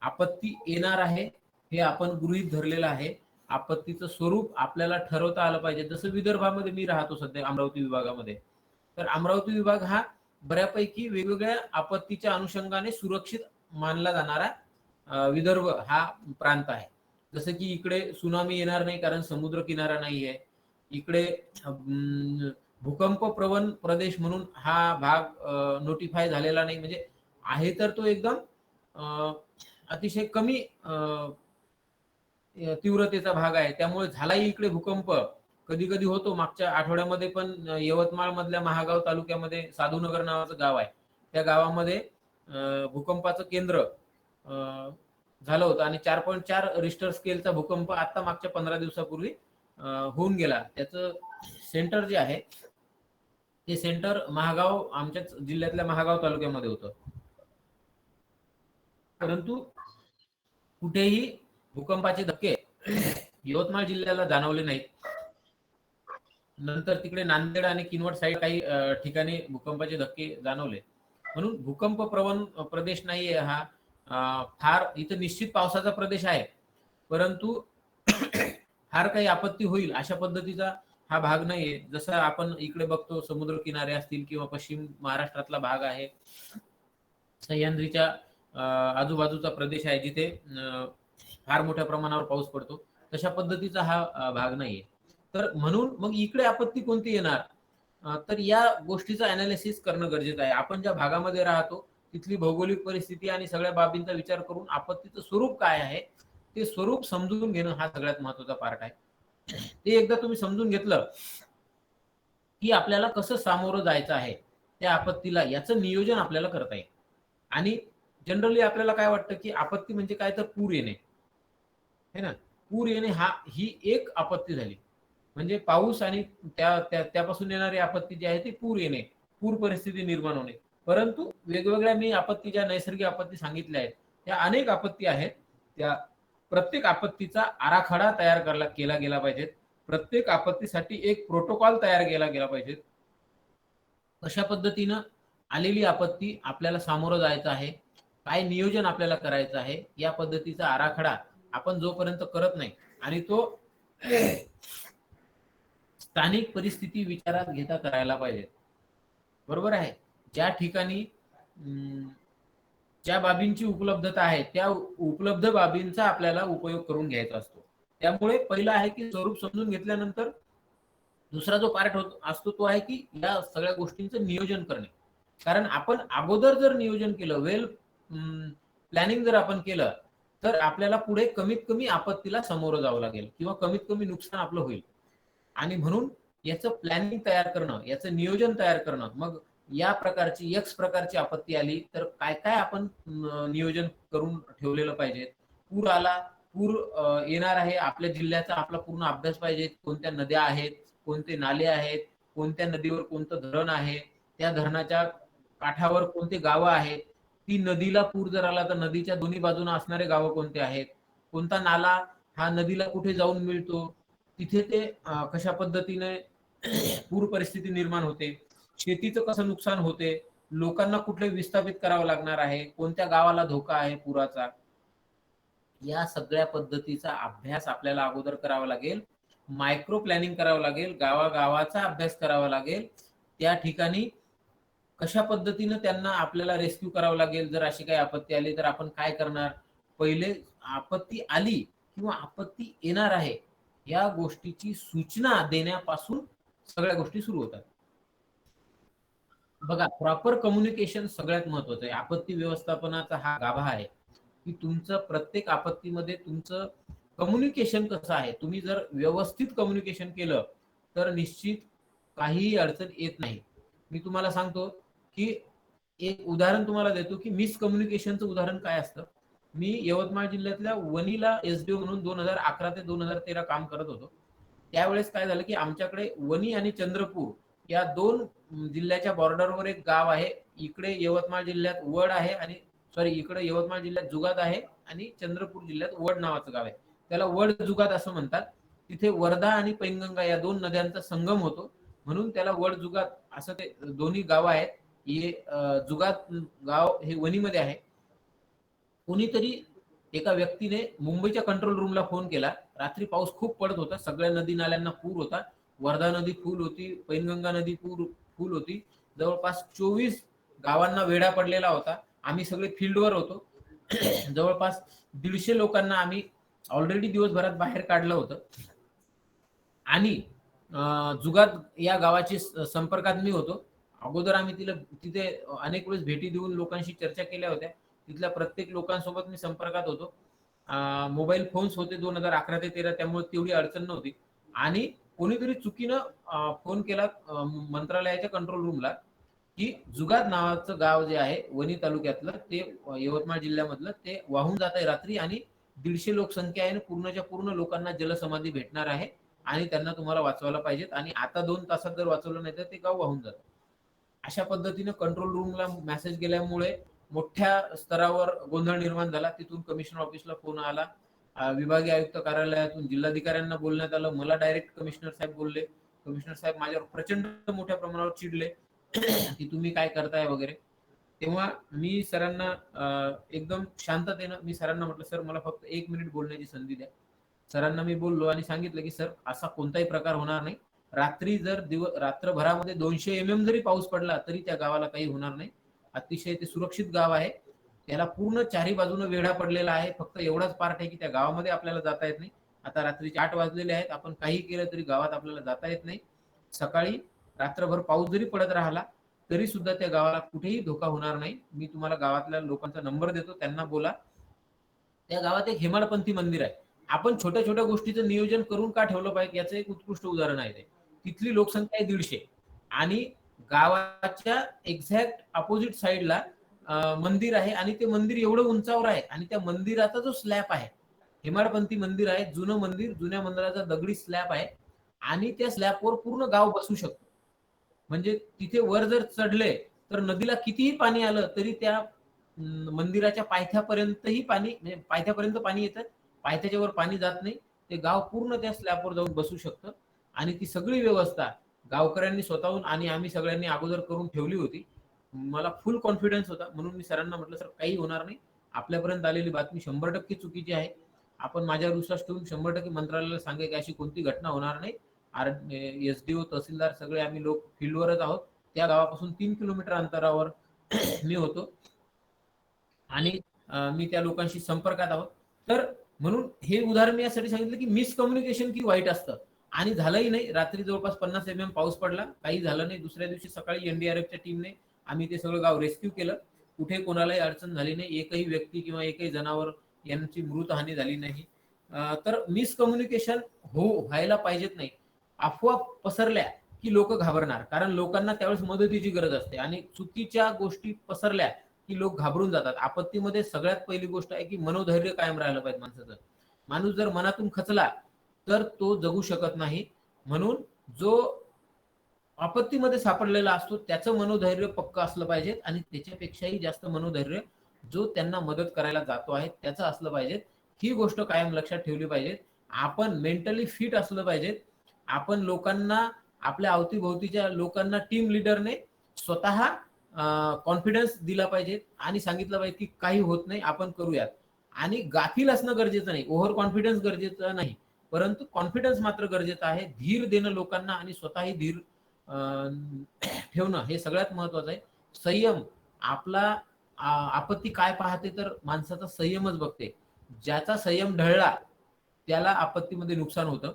आपत्ती येणार आहे हे आपण गृहीत धरलेलं आहे. आपत्तीचं स्वरूप आपल्याला ठरवता आलं पाहिजे. जसं विदर्भामध्ये मी राहतो सध्या अमरावती विभागामध्ये, तर अमरावती विभाग हा बऱ्यापैकी वेगवेगळ्या आपत्तीच्या अनुषंगाने सुरक्षित मानला जाणारा विदर्भ हा प्रांत आहे. जसं की इकडे सुनामी येणार नाही कारण समुद्र किनारा नाहीये. इकडे भूकंप प्रवण प्रदेश म्हणून हा भाग नोटिफाय झालेला नाही, म्हणजे आहे तर तो एकदम अतिशय कमी तीव्रतेचा भाग आहे. त्यामुळे झालाही इकडे भूकंप कधी कधी होतो. मागच्या आठवड्यामध्ये पण यवतमाळ मधल्या महागाव तालुक्यामध्ये साधूनगर नावाचं गाव आहे, त्या गावामध्ये भूकंपाचं केंद्र झालं होतं आणि 4.4 रिश्टर स्केलचा भूकंप आता मागच्या 15 दिवसापूर्वी होऊन गेला. त्याचं सेंटर जे आहे ते सेंटर महागाव, आमच्याच जिल्ह्यातल्या महागाव तालुक्यामध्ये होतं. परंतु कुठेही भूकंपाचे धक्के यवतमाळ जिल्ह्याला जाणवले नाहीत. नंतर तिकडे नांदेड आणि किनवट साईड काही ठिकाणी भूकंपाचे धक्के जाणवले. म्हणून भूकंप प्रवण प्रदेश नाहीये हा. फार इथं निश्चित पावसाचा प्रदेश आहे, परंतु फार काही आपत्ती होईल अशा पद्धतीचा हा भाग नाहीये. जसं आपण इकडे बघतो समुद्र किनारे असतील किंवा पश्चिम महाराष्ट्रातला भाग आहे, सह्याद्रीच्या आजूबाजूचा प्रदेश आहे जिथे फार मोठ्या प्रमाणावर पाऊस पडतो, तशा पद्धतीचा हा भाग नाहीये. तर म्हणून मग इकडे आपत्ती कोणती येणार, तर या गोष्टीचं अनालिसिस करणं गरजेचं आहे. आपण ज्या भागामध्ये राहतो तिथली भौगोलिक परिस्थिती आणि सगळ्या बाबींचा विचार करून आपत्तीचं स्वरूप काय आहे ते स्वरूप समजून घेणं हा सगळ्यात महत्वाचा पार्ट आहे. ते एकदा तुम्ही समजून घेतलं की आपल्याला कसं सामोरं जायचं आहे त्या आपत्तीला, याचं नियोजन आपल्याला करता येईल. आणि जनरली आपल्याला काय वाटतं की आपत्ती म्हणजे काय, तर पूर येणे है ना. पूर येणे ही एक आपत्ती झाली. म्हणजे पाऊस आणि त्यापासून येणारी आपत्ती जी आहे ती पूर येणे, पूर परिस्थिती निर्माण होणे. परंतु वेगवेगळ्या मी आपत्ती, ज्या नैसर्गिक आपत्ती सांगितल्या आहेत, त्या अनेक आपत्ती आहेत. त्या प्रत्येक आपत्तीचा आराखडा तयार केला गेला पाहिजे. प्रत्येक आपत्तीसाठी एक प्रोटोकॉल तयार केला गेला पाहिजे. कशा पद्धतीनं आलेली आपत्ती आपल्याला सामोरं जायचं आहे, काय नियोजन आपल्याला करायचं आहे, या पद्धतीचा आराखडा आपण जोपर्यंत करत नाही आणि तो स्थानिक परिस्थिती विचारात घेता करायला पाहिजे. बरोबर आहे. ज्या ठिकाणी ज्या बाबींची उपलब्धता आहे त्या उपलब्ध बाबींचा आपल्याला उपयोग करून घ्यायचा असतो. त्यामुळे पहिला आहे की स्वरूप समजून घेतल्यानंतर दुसरा जो पार्ट असतो तो आहे की या सगळ्या गोष्टींचं नियोजन करणे. कारण आपण अगोदर जर नियोजन केलं, वेल प्लॅनिंग जर आपण केलं, तर आपल्याला पुढे कमीत कमी आपत्तीला सामोरं जावं लागेल किंवा कमीत कमी नुकसान आपलं होईल. आणि म्हणून याचं प्लॅनिंग तयार करणं, याचं नियोजन तयार करणं, मग या प्रकारची एक्स प्रकारची आपत्ती आली तर काय काय आपण नियोजन करून ठेवलेलं पाहिजे. पूर आला, पूर येणार आहे, आपल्या जिल्ह्याचा आपला पूर्ण अभ्यास पाहिजे. कोणत्या नद्या आहेत, कोणते नाले आहेत, कोणत्या नदीवर कोणतं धरण आहे, त्या धरणाच्या काठावर कोणते गावं आहेत, ती नदीला पूर जर आला तर नदीच्या दोन्ही बाजूने असणारे गावं कोणते आहेत, कोणता नाला हा नदीला कुठे जाऊन मिळतो, तिथे ते कशा पद्धतीने पूर परिस्थिती निर्माण होते, शेतीचं कसं नुकसान होते, लोकांना कुठले विस्थापित करावं लागणार आहे, कोणत्या गावाला धोका आहे पुराचा, या सगळ्या पद्धतीचा अभ्यास आपल्याला अगोदर करावा लागेल. मायक्रो प्लॅनिंग करावं लागेल, गावागावाचा अभ्यास करावा लागेल. त्या ठिकाणी कशा पद्धतीनं त्यांना आपल्याला रेस्क्यू करावं लागेल. जर अशी काही आपत्ती आली तर आपण काय करणार, पहिले आपत्ती आली किंवा आपत्ती येणार आहे या गोष्टीची सूचना देण्यापासून सगळ्या गोष्टी सुरू होतात. बघा, प्रॉपर कम्युनिकेशन सगळ्यात महत्वाचं आहे. आपत्ती व्यवस्थापनाचा हा गाभा आहे की तुमचं प्रत्येक आपत्तीमध्ये तुमचं कम्युनिकेशन कसं आहे. तुम्ही जर व्यवस्थित कम्युनिकेशन केलं तर निश्चित काहीही अडचण येत नाही. मी तुम्हाला सांगतो की एक उदाहरण तुम्हाला देतो की मिसकम्युनिकेशनचं उदाहरण काय असतं. मी यवतमाळ जिल्ह्यातल्या वणीला एसडीओ म्हणून 2011 ते 2013 काम करत होतो. त्यावेळेस काय झालं की आमच्याकडे वणी आणि चंद्रपूर या दोन जिल्ह्याच्या बॉर्डरवर एक गाव आहे. इकडे यवतमाळ जिल्ह्यात वड आहे आणि इकडे यवतमाळ जिल्ह्यात जुगात आहे आणि चंद्रपूर जिल्ह्यात वड नावाचं गाव आहे. त्याला वड जुगात असं म्हणतात. तिथे वर्धा आणि पैनगंगा या दोन नद्यांचा संगम होतो, म्हणून त्याला वड जुगात असं ते दोन्ही गाव आहेत. हे जुगात गाव हे वणीमध्ये आहे. कोणीतरी एका व्यक्तीने मुंबईच्या कंट्रोल रूमला फोन केला. रात्री पाऊस खूप पडत होता, सगळ्या नदी नाल्यांना पूर होता. वर्धा नदी फुल होती, पैनगंगा नदी फुल होती. जवळपास 24 गावांना वेढा पडलेला होता. आम्ही सगळे फील्डवर होतो. जवळपास 150 लोकांना आम्ही ऑलरेडी दिवसभरात बाहेर काढलं होतं. आणि जुगात या गावाची संपर्कात मी होतो. अगोदर आम्ही तिथे अनेक वेळेस भेटी देऊन लोकांशी चर्चा केल्या होत्या. तिथल्या प्रत्येक लोकांसोबत मी संपर्कात होतो. मोबाईल फोन्स होते 2011 ते 13, त्यामुळे तेवढी अडचण नव्हती. आणि कोणीतरी चुकीनं फोन केला मंत्रालयाच्या कंट्रोल रूमला की जुगात नावाचं गाव जे आहे वणी तालुक्यातलं, ते यवतमाळ जिल्ह्यामधलं, ते वाहून जात आहे रात्री आणि 150 लोकसंख्या आहे. पूर्णच्या पूर्ण लोकांना जलसमाधी भेटणार आहे आणि त्यांना तुम्हाला वाचवायला पाहिजेत आणि आता 2 तासात जर वाचवलं नाही तर ते गाव वाहून जातं. अशा पद्धतीनं कंट्रोल रूमला मेसेज गेल्यामुळे मोठ्या स्तरावर गोंधळ निर्माण झाला. तिथून कमिशनर ऑफिसला फोन आला, विभागीय आयुक्त कार्यालयातून जिल्हाधिकाऱ्यांना बोलण्यात आलं, मला डायरेक्ट कमिशनर साहेब बोलले. कमिशनर साहेब माझ्यावर प्रचंड मोठ्या प्रमाणावर चिडले की तुम्ही काय करताय वगैरे. तेव्हा मी सरांना एकदम शांततेनं मी सरांना म्हटलं, सर मला फक्त 1 मिनिट बोलण्याची संधी द्या. सरांना मी बोललो आणि सांगितलं की सर असा कोणताही प्रकार होणार नाही. रात्री जर रात्रभरामध्ये 200 mm जरी पाऊस पडला तरी त्या गावाला काही होणार नाही. अतिशय ते सुरक्षित गाव आहे. त्याला पूर्ण चारी बाजूने वेढा पडलेला आहे. फक्त एवढाच पार्ट आहे की त्या गावामध्ये आपल्याला जाता येत नाही. आता रात्रीचे 8 वाजलेले आहेत. आपण काही केलं तरी गावात आपल्याला जाता येत नाही. सकाळी रात्रभर पाऊस जरी पडत राहिला तरी सुद्धा त्या गावाला कुठेही धोका होणार नाही. मी तुम्हाला गावातल्या लोकांचा नंबर देतो, त्यांना बोला. त्या गावात एक हेमाडपंथी मंदिर आहे. आपण छोट्या छोट्या गोष्टीचं नियोजन करून का ठेवलं पाहिजे याचं एक उत्कृष्ट उदाहरण आहे ते. तिथली लोकसंख्या आहे 150 आणि गावाच्या एक्झॅक्ट अपोजिट साईडला मंदिर आहे आणि ते मंदिर एवढं उंचावर आहे आणि त्या मंदिराचा जो स्लॅब आहे, हेमाडपंथी मंदिर आहे, जुनं मंदिर, जुन्या मंदिराचा दगडी स्लॅब आहे आणि त्या स्लॅबवर पूर्ण गाव बसू शकतो. म्हणजे तिथे वर जर चढले तर नदीला कितीही पाणी आलं तरी त्या मंदिराच्या पायथ्यापर्यंतही पाणी, म्हणजे पायथ्यापर्यंत पाणी येतं, पायथ्याच्या वर पाणी जात नाही. ते गाव पूर्ण त्या स्लॅबवर जाऊन बसू शकतं आणि ती सगळी व्यवस्था गावकऱ्यांनी स्वतःहून आणि आम्ही सगळ्यांनी अगोदर करून ठेवली होती. मला फुल कॉन्फिडन्स होता, म्हणून मी सरांना म्हटलं, सर काही होणार नाही, आपल्यापर्यंत आलेली बातमी 100% चुकीची आहे. आपण माझ्यावर विश्वास ठेवून 100% मंत्रालयाला सांगा की अशी कोणती घटना होणार नाही. एसडीओ, तहसीलदार सगळे आम्ही लोक फील्डवरच आहोत. त्या गावापासून 3 किलोमीटर अंतरावर मी होतो आणि मी त्या लोकांशी संपर्कात आहोत. तर म्हणून हे उदाहरण मी यासाठी सांगितलं की मिसकम्युनिकेशन की वाईट असतं आणि झालंही नाही. रात्री जवळपास 50 mm पाऊस पडला, काही झालं नाही. दुसऱ्या दिवशी सकाळी एनडीआरएफच्या टीमने आम्ही ते सगळं गाव रेस्क्यू केलं. कुठे कोणालाही अडचण झाली नाही, एकही व्यक्ती किंवा एकही जनावर यांची मृतहानी झाली नाही. तर मिसकम्युनिकेशन व्हायला पाहिजेत नाही. अफवा पसरल्या की लोक घाबरणार, कारण लोकांना त्यावेळेस मदतीची गरज असते आणि चुकीच्या गोष्टी पसरल्या की लोक घाबरून जातात. आपत्तीमध्ये सगळ्यात पहिली गोष्ट आहे की मनोधैर्य कायम राहिलं पाहिजे माणसाचं. माणूस जर मनातून खचला तर तो जगू शकत नाही. म्हणून जो आपत्तीमध्ये सापडलेला असतो त्याचं मनोधैर्य पक्क असलं पाहिजे आणि त्याच्यापेक्षाही जास्त मनोधैर्य जो त्यांना मदत करायला जातो आहे त्याचं असलं पाहिजे. ही गोष्ट कायम लक्षात ठेवली पाहिजे. आपण मेंटली फिट असलं पाहिजे. आपण लोकांना, आपल्या अवतीभोवतीच्या लोकांना टीम लीडरने स्वतः कॉन्फिडन्स दिला पाहिजे आणि सांगितलं पाहिजे की काही होत नाही, आपण करूयात. आणि गाफील असणं गरजेचं नाही, ओव्हर कॉन्फिडन्स गरजेचं नाही, परंतु कॉन्फिडन्स मात्र गरजेचं आहे. धीर देणं लोकांना आणि स्वतःही धीर ठेवणं हे सगळ्यात महत्वाचं आहे. संयम, आपला आपत्ती काय पाहते तर माणसाचा संयमच बघते. ज्याचा संयम ढळला त्याला आपत्तीमध्ये नुकसान होतं.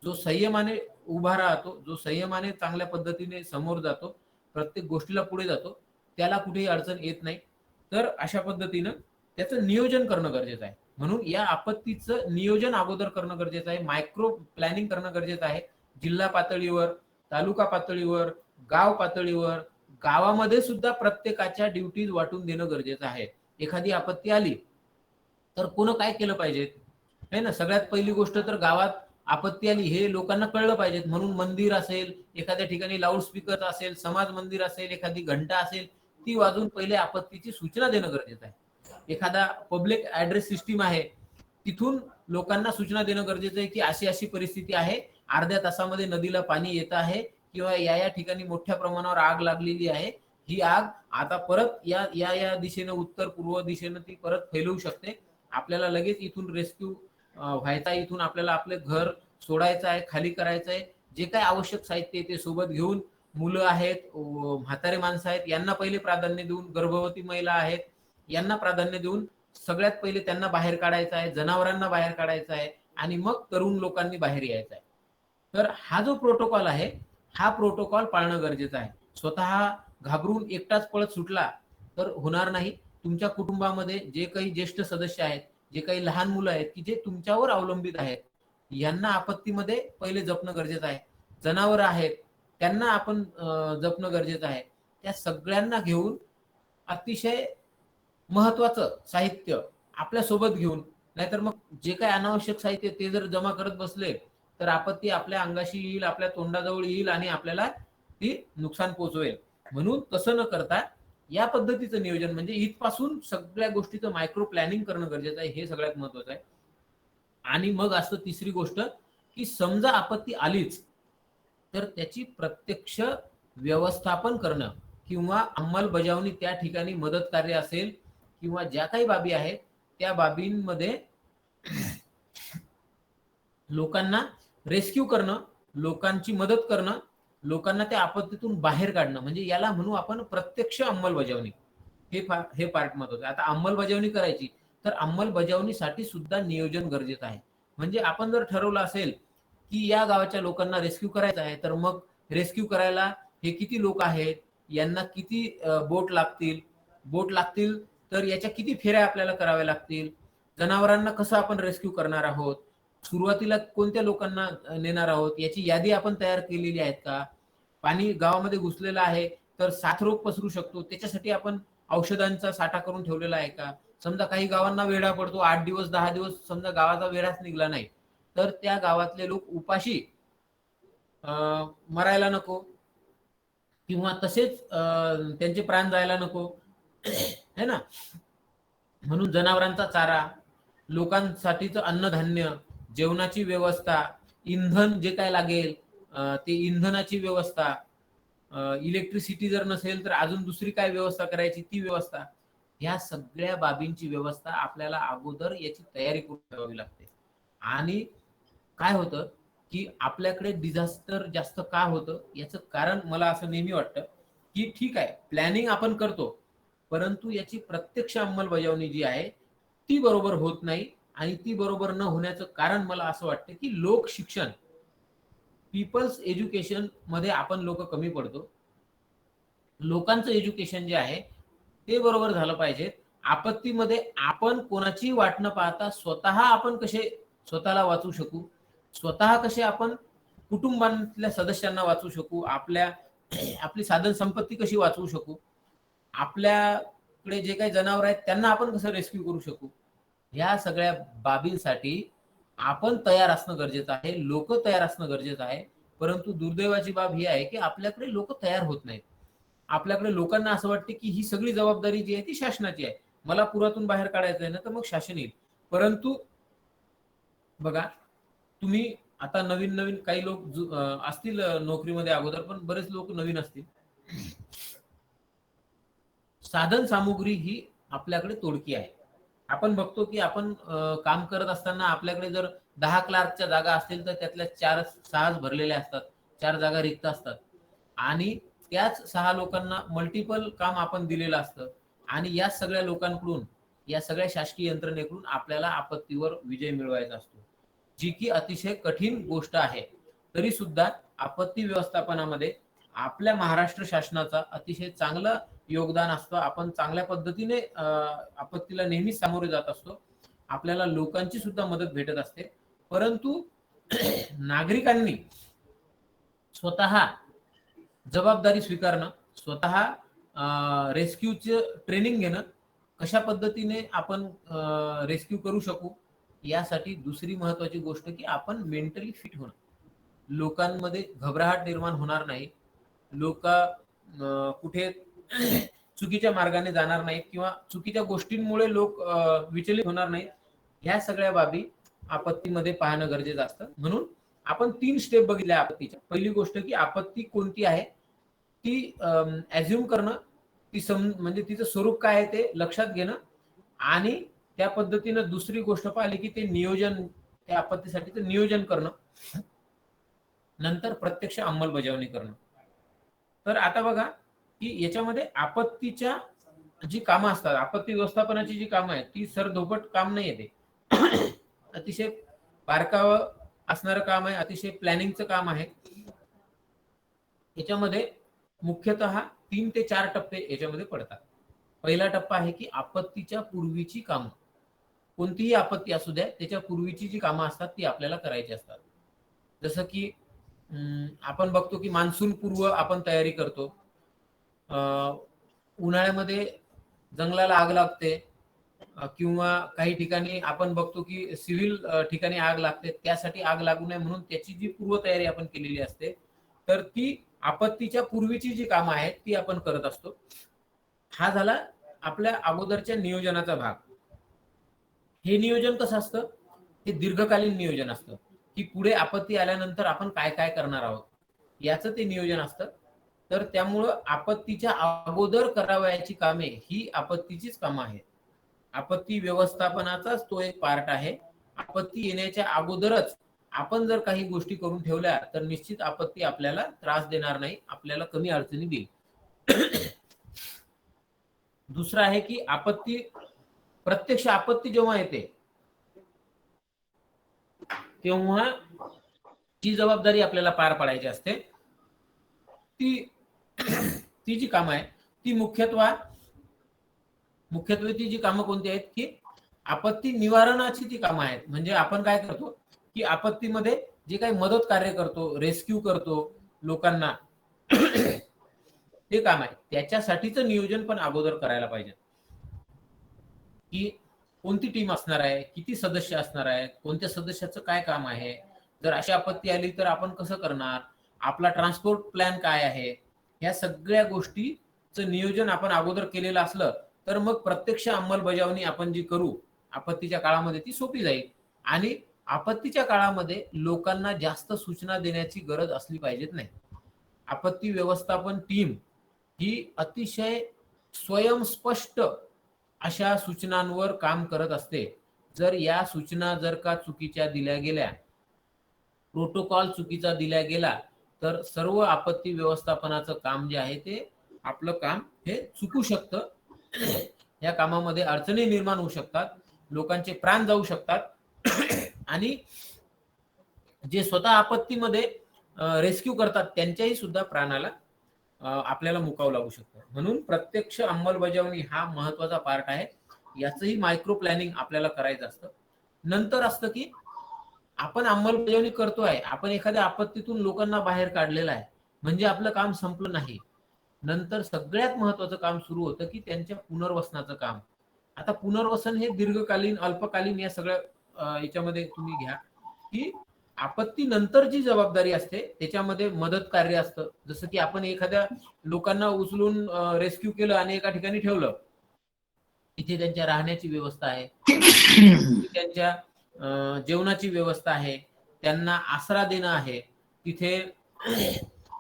जो संयमाने उभा राहतो, जो संयमाने चांगल्या पद्धतीने समोर जातो, प्रत्येक गोष्टीला पुढे जातो, त्याला कुठेही अडचण येत नाही. तर अशा पद्धतीनं त्याचं नियोजन करणं गरजेचं आहे. म्हणून या आपत्तीचं नियोजन अगोदर करणं गरजेचं आहे. मायक्रो प्लॅनिंग करणं गरजेचं आहे. जिल्हा पातळीवर, तालुका पातळीवर, गाव पातळीवर, गावामध्ये सुद्धा प्रत्येकाच्या ड्युटीज वाटून देणं गरजेचं आहे. एखादी आपत्ती आली तर कोण काय केलं पाहिजे है ना. सगळ्यात पहिली गोष्ट तर गावात आपत्ती आली हे लोकांना कळलं पाहिजे. म्हणून मंदिर असेल, एखाद्या ठिकाणी लाऊडस्पीकर असेल, समाज मंदिर असेल, एखादी घंटा असेल, ती वाजून पहिले आपत्तीची सूचना देणं गरजेचं आहे. एखादा पब्लिक ऍड्रेस सिस्टीम आहे, तिथून लोकांना सूचना देणं गरजेचं आहे की अशी अशी परिस्थिती आहे, अर्ध्या तासामध्ये नदीला पाणी येत आहे किंवा या ठिकाणी मोठ्या प्रमाणावर आग लागलेली आहे. ही आग आता परत या दिशेने, उत्तर पूर्व दिशेने ती परत फैलवू शकते. आपल्याला लगेच इथून रेस्क्यू व्हायचा, इथून आपल्याला आपले घर सोडायचं आहे, खाली करायचं आहे. जे काय आवश्यक साहित्य ते सोबत घेऊन, मुलं आहेत, म्हातारे माणसं आहेत, यांना पहिले प्राधान्य देऊन, गर्भवती महिला आहेत यांना प्राधान्य देऊन सगळ्यात पहिले त्यांना बाहेर काढायचं आहे, जनावरांना बाहेर काढायचं आहे आणि मग तरुण लोकांनी बाहेर यायचं आहे. तर हा जो प्रोटोकॉल आहे, हा प्रोटोकॉल पाळणं गरजेचं आहे. स्वतः घाबरून एकटाच पळत सुटला तर होणार नाही. तुमच्या कुटुंबामध्ये जे काही ज्येष्ठ सदस्य आहेत, जे काही लहान मुलं आहेत की जे तुमच्यावर अवलंबित आहेत, यांना आपत्तीमध्ये पहिले जपणं गरजेचं आहे. जनावर आहेत त्यांना आपण जपणं गरजेचं आहे. त्या सगळ्यांना घेऊन अतिशय महत्वाचं साहित्य आपल्या सोबत घेऊन, नाहीतर मग जे काही अनावश्यक साहित्य ते जर जमा करत बसले तर आपत्ती आपल्या अंगाशी येईल, आपल्या तोंडाजवळ येईल आणि आपल्याला ती नुकसान पोहोचवेल. म्हणून तसं न करता या पद्धतीचं नियोजन, म्हणजे इथपासून सगळ्या गोष्टीचं मायक्रो प्लॅनिंग करणं गरजेचं आहे. हे सगळ्यात महत्वाचं आहे. आणि मग असतं तिसरी गोष्ट की समजा आपत्ती आलीच तर त्याची प्रत्यक्ष व्यवस्थापन करणं किंवा अंमलबजावणी, त्या ठिकाणी मदत कार्य असेल किंवा ज्या काही बाबी आहेत त्या बाबींमध्ये लोकांना रेस्क्यू करणं, लोकांची मदत करणं, लोकांना त्या आपत्तीतून बाहेर काढणं, म्हणजे याला म्हणू आपण प्रत्यक्ष अंमलबजावणी. हे पार्ट महत्वाचं आहे. आता अंमलबजावणी करायची तर अंमलबजावणीसाठी सुद्धा नियोजन गरजेचं आहे. म्हणजे आपण जर ठरवलं असेल की या गावाच्या लोकांना रेस्क्यू करायचं आहे तर मग रेस्क्यू करायला हे किती लोक आहेत, यांना किती बोट लागतील तर याच्या किती फेऱ्या आपल्याला कराव्या लागतील. जनावरांना कसं आपण रेस्क्यू करणार आहोत, सुरुवातीला कोणत्या लोकांना नेणार आहोत, याची यादी आपण तयार केलेली आहेत का? पाणी गावामध्ये घुसलेलं आहे तर साथरोग पसरू शकतो, त्याच्यासाठी आपण औषधांचा साठा करून ठेवलेला आहे का? समजा काही गावांना वेढा पडतो, 8 दिवस 10 दिवस समजा गावाचा वेढाच निघला नाही, तर त्या गावातले लोक उपाशी मरायला नको किंवा तसेच त्यांचे प्राण जायला नको है ना. म्हणून जनावरांचा चारा, लोकांसाठीचं अन्नधान्य, जेवणाची व्यवस्था, इंधन जे काय लागेल ते इंधनाची व्यवस्था, इलेक्ट्रिसिटी जर नसेल तर अजून दुसरी काय व्यवस्था करायची ती व्यवस्था, ह्या सगळ्या बाबींची व्यवस्था आपल्याला अगोदर याची तयारी करून ठेवावी लागते. आणि काय होतं की आपल्याकडे डिझास्टर जास्त का होतं याचं कारण मला असं नेहमी वाटतं की ठीक आहे, प्लॅनिंग आपण करतो, परंतु याची प्रत्यक्ष अंमलबजावणी जी आहे ती बरोबर होत नाही. आणि ती बरोबर न होण्याचं कारण मला असं वाटतं की लोक शिक्षण, पीपल्स एज्युकेशन मध्ये आपण लोक कमी पडतो. लोकांचं एज्युकेशन जे आहे ते बरोबर झालं पाहिजे. आपत्तीमध्ये आपण कोणाची वाट न पाहता स्वतः आपण कसे स्वतःला वाचू शकू, स्वतः कसे आपण कुटुंबातल्या सदस्यांना वाचू शकू, आपली साधन संपत्ती कशी वाचवू शकू, आपल्याकडे जे काही जनावर आहेत त्यांना आपण कसं रेस्क्यू करू शकू, ह्या सगळ्या बाबींसाठी आपण तयार असणं गरजेचं आहे, लोक तयार असणं गरजेचं आहे. परंतु दुर्दैवाची बाब ही आहे की आपल्याकडे लोक तयार होत नाहीत. आपल्याकडे लोकांना असं वाटते की ही सगळी जबाबदारी जी आहे ती शासनाची आहे, मला पुरातून बाहेर काढायचं आहे ना तर मग शासन येईल. परंतु बघा, तुम्ही आता नवीन नवीन काही लोक असतील नोकरीमध्ये अगोदर, पण बरेच लोक नवीन असतील. साधन सामुग्री ही आपल्याकडे तोडकी आहे. आपण बघतो की आपण काम करत असताना आपल्याकडे जर 10 क्लार्कच्या जागा असतील तर त्यातल्या 4-6 भरलेल्या असतात, 4 जागा रिक्त असतात आणि त्याच 6 लोकांना मल्टिपल काम आपण दिलेलं असतं. आणि या सगळ्या लोकांकडून, या सगळ्या शासकीय यंत्रणेकडून आपल्याला आपत्तीवर विजय मिळवायचा असतो, जी की अतिशय कठीण गोष्ट आहे. तरी सुद्धा आपत्ती व्यवस्थापनामध्ये आपल्या महाराष्ट्र शासनाचा अतिशय चांगलं योगदान असतं. आपण चांगल्या पद्धतीने आपत्तीला नेहमीच सामोरे जात असतो. आपल्याला लोकांची सुद्धा मदत भेटत असते. परंतु नागरिकांनी स्वतः जबाबदारी स्वीकारणं, स्वतः रेस्क्यूचे ट्रेनिंग घेणं, कशा पद्धतीने आपण रेस्क्यू करू शकू, यासाठी दुसरी महत्वाची गोष्ट की आपण मेंटली फिट होणं. लोकांमध्ये घबराहट निर्माण होणार नाही, लोक कुठे चुकीच्या मार्गाने जाणार नाहीत किंवा चुकीच्या गोष्टींमुळे लोक विचलित होणार नाहीत. ह्या सगळ्या बाबी आपत्तीमध्ये पाहणं गरजेचं असतं. म्हणून आपण 3 स्टेप बघितल्या आपत्तीच्या. पहिली गोष्ट की आपत्ती कोणती आहे ती ऍझ्युम करणं, ती म्हणजे तिचं स्वरूप काय आहे ते लक्षात घेणं, आणि त्या पद्धतीनं दुसरी गोष्ट पाहिली की ते नियोजन, त्या आपत्तीसाठीचं नियोजन करणं, नंतर प्रत्यक्ष अंमलबजावणी करणं. तर आता बघा की याच्यामध्ये आपत्तीच्या जी कामं असतात, आपत्ती व्यवस्थापनाची जी कामं आहेत ती सरधोपट काम नाही येते. अतिशय बारकावं असणारं काम आहे, अतिशय प्लॅनिंगचं काम आहे. याच्यामध्ये मुख्यतः 3 ते 4 टप्पे याच्यामध्ये पडतात. पहिला टप्पा आहे की आपत्तीच्या पूर्वीची कामं. कोणतीही आपत्ती असू द्या, त्याच्या पूर्वीची जी कामं असतात ती आपल्याला करायची असतात. जसं की आपण बघतो की मान्सून पूर्व आपण तयारी करतो. उन्हाळ्यामध्ये जंगलाला आग लागते किंवा काही ठिकाणी आपण बघतो की सिव्हिल ठिकाणी आग लागते, त्यासाठी आग लागू नये म्हणून त्याची जी पूर्वतयारी आपण केलेली असते, तर ती आपत्तीच्या पूर्वीची जी कामं आहेत ती आपण करत असतो. हा झाला आपल्या अगोदरच्या नियोजनाचा भाग. हे नियोजन कसं असतं, हे दीर्घकालीन नियोजन असतं की पुढे आपत्ती आल्यानंतर आपण काय काय करणार आहोत याचं ते नियोजन असतं. तर त्यामुळं आपत्तीच्या अगोदर करावयाची कामे ही आपत्तीचीच कामं आहेत. आपत्ती व्यवस्थापनाचाच तो एक पार्ट आहे. आपत्ती येण्याच्या अगोदरच आपण जर काही गोष्टी करून ठेवल्या तर निश्चित आपत्ती आपल्याला त्रास देणार नाही, आपल्याला कमी अडचणी देईल. दुसरं आहे की प्रत्यक्ष आपत्ती जेव्हा येते तेव्हा जी जबाबदारी आपल्याला पार पाडायची असते ती जी कामं आहे ती मुख्यत्वे ती जी कामं कोणती आहेत की आपत्ती निवारणाची ती कामं आहेत. म्हणजे आपण काय करतो की आपत्तीमध्ये जे काही मदत कार्य करतो, रेस्क्यू करतो लोकांना, ते काम आहे. त्याच्यासाठीचं नियोजन पण अगोदर करायला पाहिजे, की कोणती टीम असणार आहे, किती सदस्य असणार आहेत, कोणत्या सदस्याचं काय काम आहे, जर अशी आपत्ती आली तर आपण कसं करणार, आपला ट्रान्सपोर्ट प्लॅन काय आहे, ह्या सगळ्या गोष्टीचं नियोजन आपण अगोदर केलेलं असलं तर मग प्रत्यक्ष अंमलबजावणी आपण जी करू आपत्तीच्या काळामध्ये ती सोपी जाईल. आणि आपत्तीच्या काळामध्ये लोकांना जास्त सूचना देण्याची गरज असली पाहिजेत नाही. आपत्ती व्यवस्थापन टीम ही अतिशय स्वयंस्पष्ट अशा सूचनांवर काम करत असते. जर या सूचना जर का चुकीच्या दिल्या गेल्या, प्रोटोकॉल चुकीचा दिला गेला, तर सर्व आपत्ती व्यवस्थापनाचं काम जे आहे ते आपलं काम हे चुकू शकतं. या कामामध्ये अडचणी निर्माण होऊ शकतात, लोकांचे प्राण जाऊ शकतात आणि जे स्वतः आपत्तीमध्ये रेस्क्यू करतात त्यांच्याही सुद्धा प्राणाला आपल्याला मुकावं लागू शकतं. म्हणून प्रत्यक्ष अंमलबजावणी हा महत्वाचा पार्ट आहे. याचंही मायक्रो प्लॅनिंग आपल्याला करायचं असतं. नंतर असतं की आपण अंमलबजावणी करतोय, आपण एखाद्या आपत्तीतून लोकांना बाहेर काढलेलं आहे, म्हणजे आपलं काम संपलं नाही. नंतर सगळ्यात महत्वाचं काम सुरू होतं की त्यांच्या पुनर्वसनाचं काम. आता पुनर्वसन हे दीर्घकालीन, अल्पकालीन या सगळ्या याच्यामध्ये तुम्ही घ्या की आपत्ती नंतर जी जबाबदारी असते त्याच्यामध्ये मदत कार्य असतं. जसं की आपण एखाद्या लोकांना उचलून रेस्क्यू केलं आणि एका ठिकाणी ठेवलं, तिथे त्यांच्या राहण्याची व्यवस्था आहे, त्यांच्या जेवणाची व्यवस्था आहे, त्यांना आसरा देणं आहे, तिथे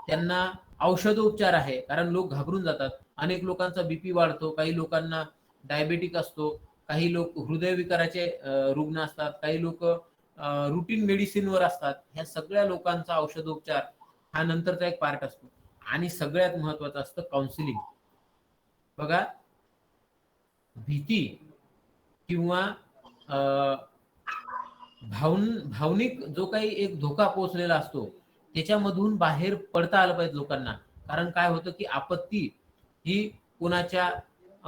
त्यांना औषधोपचार आहे. कारण लोक घाबरून जातात. अनेक लोकांचा बीपी वाढतो, काही लोकांना डायबेटिक असतो, काही लोक हृदयविकाराचे रुग्ण असतात, काही लोक रुटीन मेडिसिनवर असतात. ह्या सगळ्या लोकांचा औषधोपचार हा नंतरचा एक पार्ट असतो. आणि सगळ्यात महत्वाचं असतं काउन्सिलिंग. बघा, भीती किंवा भावनिक जो काही एक धोका पोहोचलेला असतो त्याच्यामधून बाहेर पडता आलं पाहिजे लोकांना. कारण काय होतं की आपत्ती ही कोणाच्या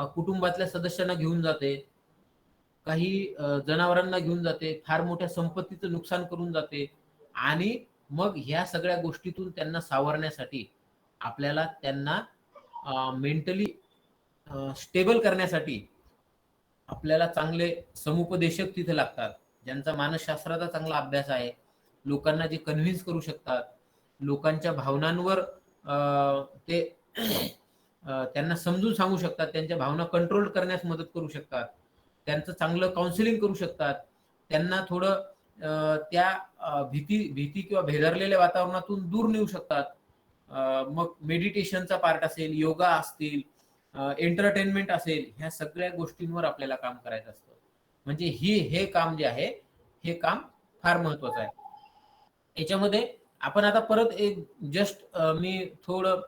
कुटुंबातल्या सदस्यांना घेऊन जाते, काही जनावरांना घेऊन जाते, फार मोठ्या संपत्तीचं नुकसान करून जाते. आणि मग ह्या सगळ्या गोष्टीतून त्यांना सावरण्यासाठी आपल्याला त्यांना मेंटली स्टेबल करण्यासाठी आपल्याला चांगले समुपदेशक तिथे लागतात, ज्यांचा मानसशास्त्राचा चांगला अभ्यास आहे, लोकांना जे कन्व्हिन्स करू शकतात, लोकांच्या भावनांवर ते त्यांना समजून सांगू शकतात, त्यांच्या भावना कंट्रोल करण्यास मदत करू शकतात, त्यांचं चांगलं काउन्सिलिंग करू शकतात, त्यांना थोडं त्या भीती किंवा भेदरलेल्या वातावरणातून दूर नेऊ शकतात. मग मेडिटेशनचा पार्ट असेल, योगा असतील, एंटरटेनमेंट असेल, ह्या सगळ्या गोष्टींवर आपल्याला काम करायचं असतं. म्हणजे हे काम जे आहे हे काम फार महत्वाचं आहे. याच्यामध्ये आपण आता परत एक जस्ट मी थोडं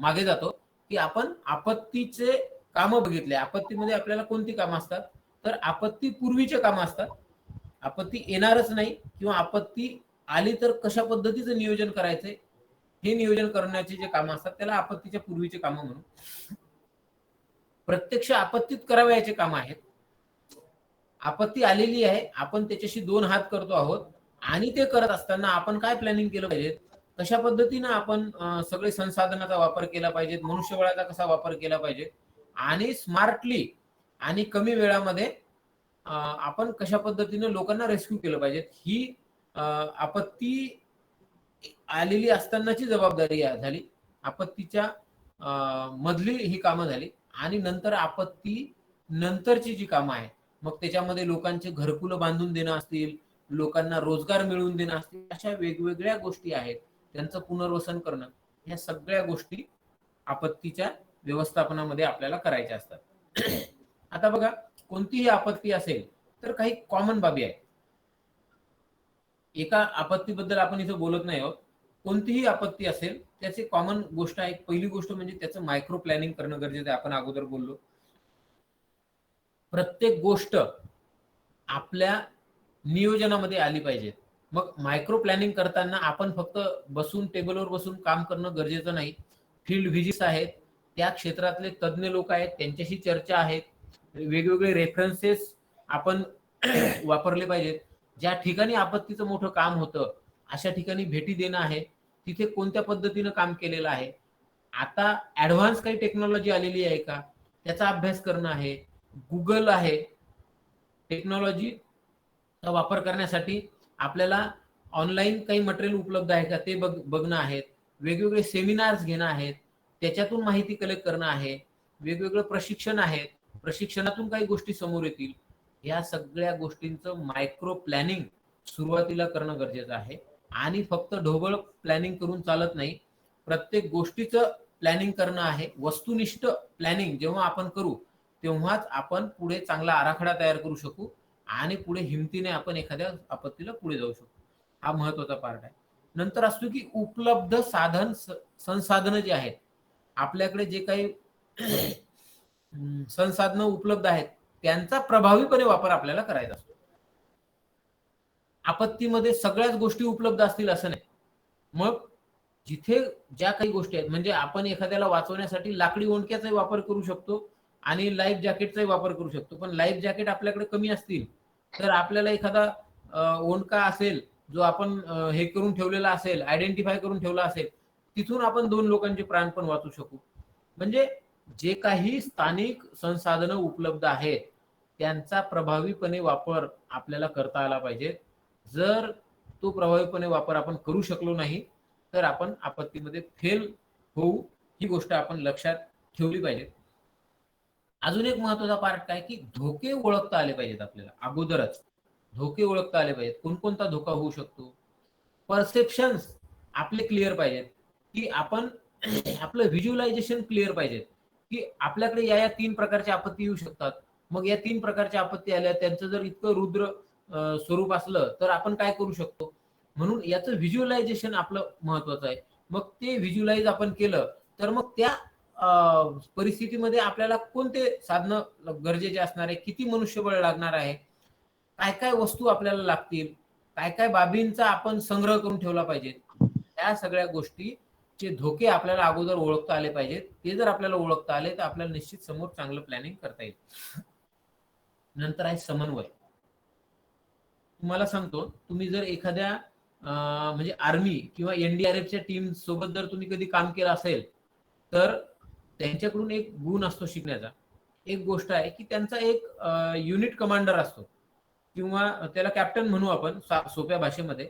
मागे जातो की आपण आपत्तीचे कामं बघितले. आपत्तीमध्ये आपल्याला कोणती कामं असतात, तर आपत्ती पूर्वीचे कामं असतात. आपत्ती येणारच नाही किंवा आपत्ती आली तर कशा पद्धतीचं नियोजन करायचंय हे नियोजन करण्याचे जे कामं असतात त्याला आपत्तीच्या पूर्वीचे कामं म्हणू. प्रत्यक्ष आपत्तीत करावयाचे काम आहेत. आपत्ती आलेली आहे, आपण त्याच्याशी 2 हात करतो आहोत आणि ते करत असताना आपण काय प्लॅनिंग केलं पाहिजे, कशा पद्धतीनं आपण सगळे संसाधनाचा वापर केला पाहिजे, मनुष्यबळाचा कसा वापर केला पाहिजे आणि स्मार्टली आणि कमी वेळामध्ये आपण कशा पद्धतीनं लोकांना रेस्क्यू केलं पाहिजे. ही आपत्ती आलेली असतानाची जबाबदारी झाली, आपत्तीच्या मधली ही कामं झाली. आणि नंतर आपत्ती नंतरची जी कामं आहे, मग त्याच्यामध्ये लोकांचे घरकुलं बांधून देणं असतील, लोकांना रोजगार मिळवून देणं असतील, अशा वेगवेगळ्या गोष्टी आहेत, त्यांचं पुनर्वसन करणं, ह्या सगळ्या गोष्टी आपत्तीच्या व्यवस्थापनामध्ये आपल्याला करायच्या असतात. आता बघा, कोणतीही आपत्ती असेल तर काही कॉमन बाबी आहेत. एका आपत्तीबद्दल आपण इथं बोलत नाही आहोत. कोणतीही आपत्ती असेल त्याची कॉमन गोष्ट आहे. पहिली गोष्ट म्हणजे त्याचं मायक्रो प्लॅनिंग करणं गरजेचं आहे. आपण अगोदर बोललो, प्रत्येक गोष्ट आपल्या नियोजनामध्ये आली पाहिजे. मग मायक्रो प्लॅनिंग करताना आपण फक्त बसून टेबलवर बसून काम करणं गरजेचं नाही. फील्ड व्हिजिट्स आहेत, त्या क्षेत्रातले तज्ज्ञ लोक आहेत, त्यांच्याशी चर्चा आहेत, वेगवेगळे रेफरन्सेस आपण वापरले पाहिजेत. ज्या ठिकाणी आपत्तीचं मोठं काम होतं अशा ठिकाणी भेटी देणं आहे. तिथे कोणत्या पद्धतीनं काम केलेलं आहे. आता ऍडव्हान्स काही टेक्नॉलॉजी आलेली आहे का त्याचा अभ्यास करणं आहे. गुगल आहे. टेक्नॉलॉजीचा वापर करण्यासाठी आपल्याला ऑनलाईन काही मटेरियल उपलब्ध आहे का ते बघणं आहेत. वेगवेगळे सेमिनार्स घेणं आहेत. त्याच्यातून माहिती कलेक्ट करणं आहे. वेगवेगळं प्रशिक्षण आहेत. प्रशिक्षणातून काही गोष्टी समोर येतील. या सगळ्या गोष्टींचं मायक्रो प्लॅनिंग सुरुवातीला करणं गरजेचं आहे. आणि फक्त ढोबळ प्लॅनिंग करून चालत नाही. प्रत्येक गोष्टीचं प्लॅनिंग करणं आहे. वस्तुनिष्ठ प्लॅनिंग जेव्हा आपण करू तेव्हाच आपण पुढे चांगला आराखडा तयार करू शकू आणि पुढे हिमतीने आपण एखाद्या आपत्तीला पुढे जाऊ शकू. हा महत्वाचा पार्ट आहे. नंतर असतो की उपलब्ध संसाधनं जे आहेत आपल्याकडे जे काही संसाधनं उपलब्ध आहेत त्यांचा प्रभावीपणे वापर आपल्याला करायचा असतो. आपत्तीमध्ये सगळ्याच गोष्टी उपलब्ध असतील असं नाही. मग जिथे ज्या काही गोष्टी आहेत म्हणजे आपण एखाद्याला वाचवण्यासाठी लाकडी ओंडक्याचाही वापर करू शकतो आणि लाईफ जॅकेटचाही वापर करू शकतो. पण लाईफ जॅकेट आपल्याकडे कमी असतील तर आपल्याला एखादा ओंडका असेल जो आपण हे करून ठेवलेला असेल, आयडेंटिफाय करून ठेवला असेल, तिथून आपण 2 लोकांचे प्राण पण वाचू शकू. म्हणजे जे काही स्थानिक संसाधनं उपलब्ध आहेत त्यांचा प्रभावीपणे वापर आपल्याला करता आला पाहिजे. जर तो प्रभावीपणे वापर आपण करू शकलो नाही तर आपण आपत्तीमध्ये फेल होऊ. ही गोष्ट आपण लक्षात ठेवली पाहिजे. अजून एक महत्वाचा पार्ट काय की धोके ओळखता आले पाहिजेत. आपल्याला अगोदरच धोके ओळखता आले पाहिजेत. कोणकोणता धोका होऊ शकतो. परसेप्शन्स आपले क्लिअर पाहिजेत की आपण आपलं व्हिज्युअलायझेशन क्लिअर पाहिजेत की आपल्याकडे या 3 प्रकारच्या आपत्ती येऊ शकतात. मग या 3 प्रकारच्या आपत्ती आल्या त्यांचं जर इतकं रुद्र स्वरूप असलं तर आपण काय करू शकतो. म्हणून याचं व्हिज्युअलायझेशन आपलं महत्वाचं आहे. मग ते व्हिज्युअलाइज आपण केलं तर मग त्या परिस्थितीमध्ये आपल्याला कोणते साधनं गरजेचे असणार आहे, किती मनुष्यबळ लागणार आहे, काय काय वस्तू आपल्याला लागतील, काय काय बाबींचा आपण संग्रह करून ठेवला पाहिजे. त्या सगळ्या गोष्टीचे धोके आपल्याला अगोदर ओळखता आले पाहिजेत. ते जर आपल्याला ओळखता आले तर आपल्याला निश्चित समोर चांगलं प्लॅनिंग करता येईल. नंतर आहे समन्वय. तुम्हाला सांगतो तुम्ही जर एखाद्या म्हणजे आर्मी किंवा एनडीआरएफच्या टीम सोबत जर तुम्ही कधी काम केलं असेल तर त्यांच्याकडून एक गुण असतो शिकण्याचा. एक गोष्ट आहे की त्यांचा एक युनिट कमांडर असतो किंवा त्याला कॅप्टन म्हणू आपण सोप्या भाषेमध्ये.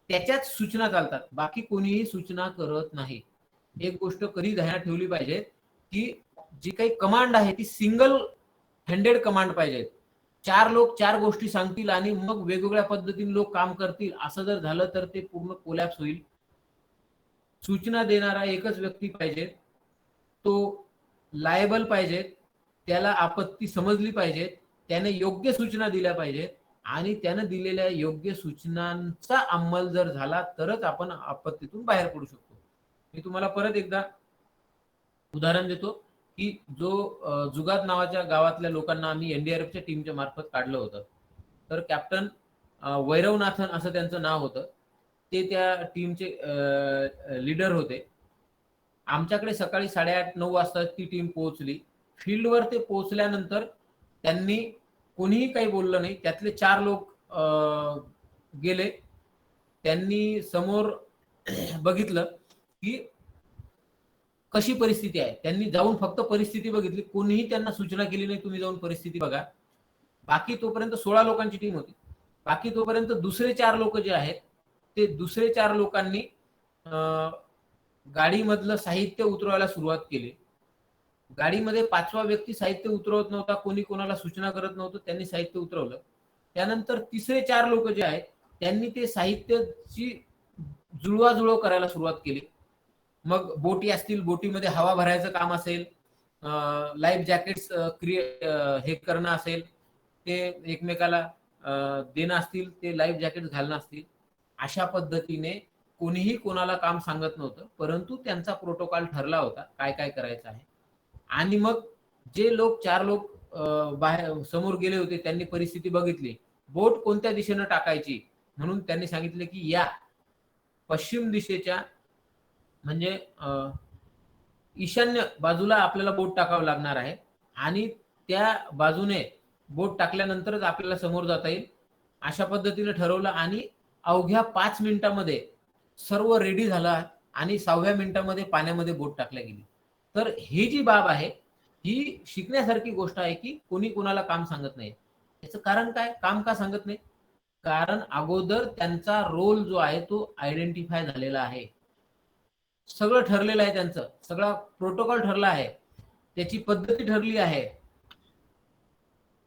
त्याच्याच सूचना चालतात. बाकी कोणीही सूचना करत नाही. एक गोष्ट कधी ध्यानात ठेवली पाहिजे की जी काही कमांड आहे ती सिंगल हँडेड कमांड पाहिजे. 4 लोक 4 गोष्टी सांगतील आणि मग वेगवेगळ्या पद्धतीने लोक काम करतील असं जर झालं तर ते पूर्ण कोलॅप्स होईल. सूचना देणारा एकच व्यक्ती पाहिजे. तो लायबल पाहिजे. त्याला आपत्ती समजली पाहिजे. त्याने योग्य सूचना दिल्या पाहिजेत आणि त्याने दिलेल्या योग्य सूचनांचा अंमल जर झाला तरच आपण आपत्तीतून बाहेर पडू शकतो. मी तुम्हाला परत एकदा उदाहरण देतो की जो जुगात नावाच्या गावातल्या लोकांना आम्ही एनडीआरएफच्या टीमच्या मार्फत काढलं होतं. तर कॅप्टन वैरवनाथन असं त्यांचं नाव होतं. ते त्या टीमचे लीडर होते. आमच्याकडे सकाळी 8:30-9 वाजता ती टीम पोहोचली. फील्डवर ते पोहोचल्यानंतर त्यांनी कोणीही काही बोललं नाही. त्यातले 4 लोक गेले. त्यांनी समोर बघितलं की कशी परिस्थिती आहे. त्यांनी जाऊन फक्त परिस्थिती बघितली. कोणीही त्यांना सूचना केली नाही तुम्ही जाऊन परिस्थिती बघा. बाकी तोपर्यंत 16 लोकांची टीम होती. बाकी तोपर्यंत दुसरे 4 लोक जे आहेत ते दुसरे 4 लोकांनी गाडीमधलं साहित्य उतरवायला सुरुवात केली. गाडीमध्ये 5वा व्यक्ती साहित्य उतरवत नव्हता. कोणी कोणाला सूचना करत नव्हतं. त्यांनी साहित्य उतरवलं. त्यानंतर तिसरे 4 लोक जे आहेत त्यांनी ते साहित्याची जुळवाजुळव करायला सुरुवात केली. मग बोटी असतील, बोटीमध्ये हवा भरायचं काम असेल, लाईफ जॅकेट्स हे करणं असेल, ते एकमेकाला देणं असतील, ते लाईफ जॅकेट घालणं असतील. अशा पद्धतीने कोणीही कोणाला काम सांगत नव्हतं. परंतु त्यांचा प्रोटोकॉल ठरला होता काय काय करायचं आहे. आणि मग जे लोक 4 लोक बाहेर समोर गेले होते त्यांनी परिस्थिती बघितली. बोट कोणत्या दिशेनं टाकायची म्हणून त्यांनी सांगितले की या पश्चिम दिशेच्या म्हणजे ईशान्य बाजूला आपल्याला बोट टाकावं लागणार आहे आणि त्या बाजूने बोट टाकल्यानंतरच आपल्याला समोर जाता येईल अशा पद्धतीने ठरवलं आणि अवघ्या 5 मिनिटामध्ये सर्व रेडी झालं आणि 6व्या मिनिटामध्ये पाण्यामध्ये बोट टाकल्या गेली. तर ही जी बाब आहे ही शिकण्यासारखी गोष्ट आहे की कोणी कोणाला काम सांगत नाही. याचं कारण काय? काम का सांगत नाही? कारण अगोदर त्यांचा रोल जो आहे तो आयडेंटिफाय झालेला आहे. सगळं ठरलेलं आहे त्यांचं. सगळा प्रोटोकॉल ठरला आहे. त्याची पद्धती ठरली आहे.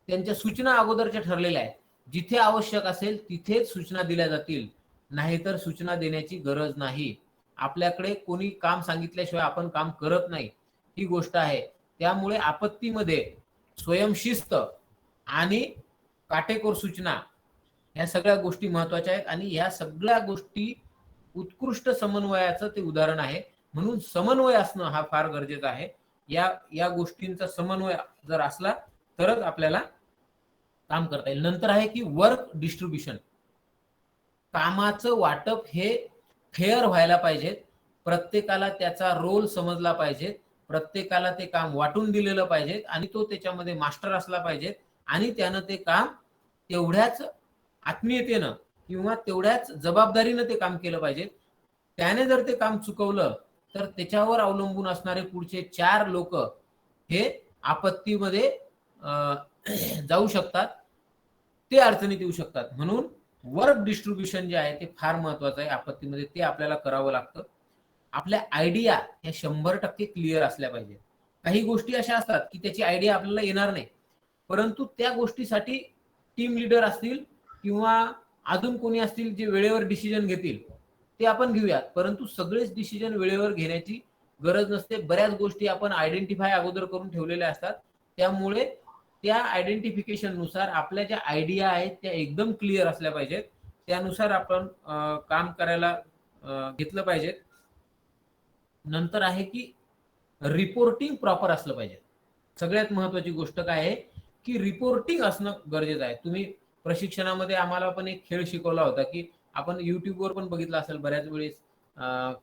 त्यांच्या सूचना अगोदरच्या ठरलेल्या आहेत. जिथे आवश्यक असेल तिथेच सूचना दिल्या जातील. नाहीतर सूचना देण्याची गरज नाही. आपल्याकडे कोणी काम सांगितल्याशिवाय आपण काम करत नाही. ही गोष्ट आहे. त्यामुळे आपत्तीमध्ये स्वयंशिस्त आणि काटेकोर सूचना ह्या सगळ्या गोष्टी महत्वाच्या आहेत आणि ह्या सगळ्या गोष्टी उत्कृष्ट समन्वयाचं ते उदाहरण आहे. म्हणून समन्वय असणं हा फार गरजेचा आहे. या गोष्टींचा समन्वय जर असला तरच आपल्याला काम करता येईल. नंतर आहे की वर्क डिस्ट्रीब्युशन. कामाचं वाटप हे फेअर व्हायला पाहिजे. प्रत्येकाला त्याचा रोल समजला पाहिजे. प्रत्येकाला ते काम वाटून दिलेलं पाहिजे आणि तो त्याच्यामध्ये मास्टर असला पाहिजे आणि त्यानं ते काम तेवढ्याच आत्मीयतेनं किंवा तेवढ्याच जबाबदारीनं ते काम केलं पाहिजे. त्याने जर ते काम चुकवलं तर त्याच्यावर अवलंबून असणारे पुढचे 4 लोक हे आपत्तीमध्ये जाऊ शकतात. ते अडचणीत येऊ शकतात. म्हणून वर्क डिस्ट्रीब्युशन जे आहे ते फार महत्वाचं आहे आपत्तीमध्ये. ते आपल्याला करावं लागतं. आपल्या आयडिया ह्या 100% क्लिअर असल्या पाहिजे. काही गोष्टी अशा असतात की त्याची आयडिया आपल्याला येणार नाही, परंतु त्या गोष्टीसाठी टीम लीडर असतील किंवा अजून कोणी असतील जे वेळेवर डिसिजन घेतील ते आपण घेऊयात. परंतु सगळेच डिसिजन वेळेवर घेण्याची गरज नसते. बऱ्याच गोष्टी आपण आयडेंटिफाय अगोदर करून ठेवलेल्या असतात. त्यामुळे त्या आयडेंटिफिकेशन नुसार आपल्या ज्या आयडिया आहेत त्या एकदम क्लिअर असल्या पाहिजेत. त्यानुसार आपण काम करायला घेतलं पाहिजे. नंतर आहे की रिपोर्टिंग प्रॉपर असलं पाहिजे. सगळ्यात महत्वाची गोष्ट काय आहे की रिपोर्टिंग असणं गरजेचं आहे. तुम्ही प्रशिक्षणामध्ये आम्हाला पण एक खेळ शिकवला होता की आपण युट्यूबवर पण बघितलं असेल बऱ्याच वेळेस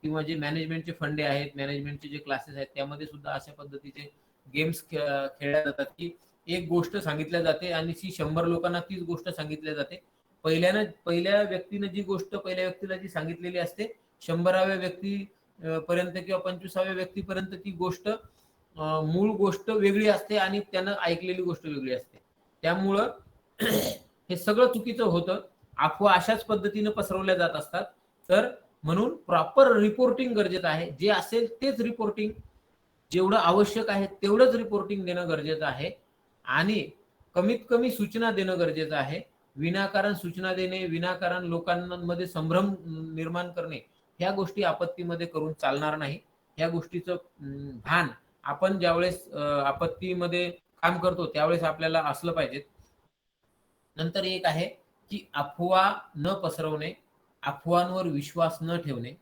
किंवा जे मॅनेजमेंटचे फंडे आहेत, मॅनेजमेंटचे जे क्लासेस आहेत त्यामध्ये सुद्धा अशा पद्धतीचे गेम्स खेळल्या जातात की एक गोष्ट सांगितल्या जाते आणि ती 100 लोकांना तीच गोष्ट सांगितल्या जाते. पहिल्या व्यक्तीने जी गोष्ट पहिल्या व्यक्तीला जी सांगितलेली असते 100व्या व्यक्ती पर्यंत किंवा 25व्या व्यक्तीपर्यंत ती गोष्ट मूळ गोष्ट वेगळी असते आणि त्यानं ऐकलेली गोष्ट वेगळी असते. त्यामुळं हे सगळं चुकीचं होतं. अफवा अशाच पद्धतीने पसरवल्या जात असतात. तर म्हणून प्रॉपर रिपोर्टिंग गरजेचं आहे. जे असेल तेच रिपोर्टिंग, जेवढं आवश्यक आहे तेवढंच रिपोर्टिंग देणं गरजेचं आहे आणि कमीत कमी सूचना देणं गरजेचं आहे. विनाकारण सूचना देणे, विनाकारण लोकांमध्ये संभ्रम निर्माण करणे ह्या गोष्टी आपत्तीमध्ये करून चालणार नाही. ह्या गोष्टीचं भान आपण ज्यावेळेस आपत्तीमध्ये काम करतो त्यावेळेस आपल्याला असलं पाहिजे. नंतर एक आहे की अफवा न पसरवणे, अफवांवर विश्वास न ठेवणे.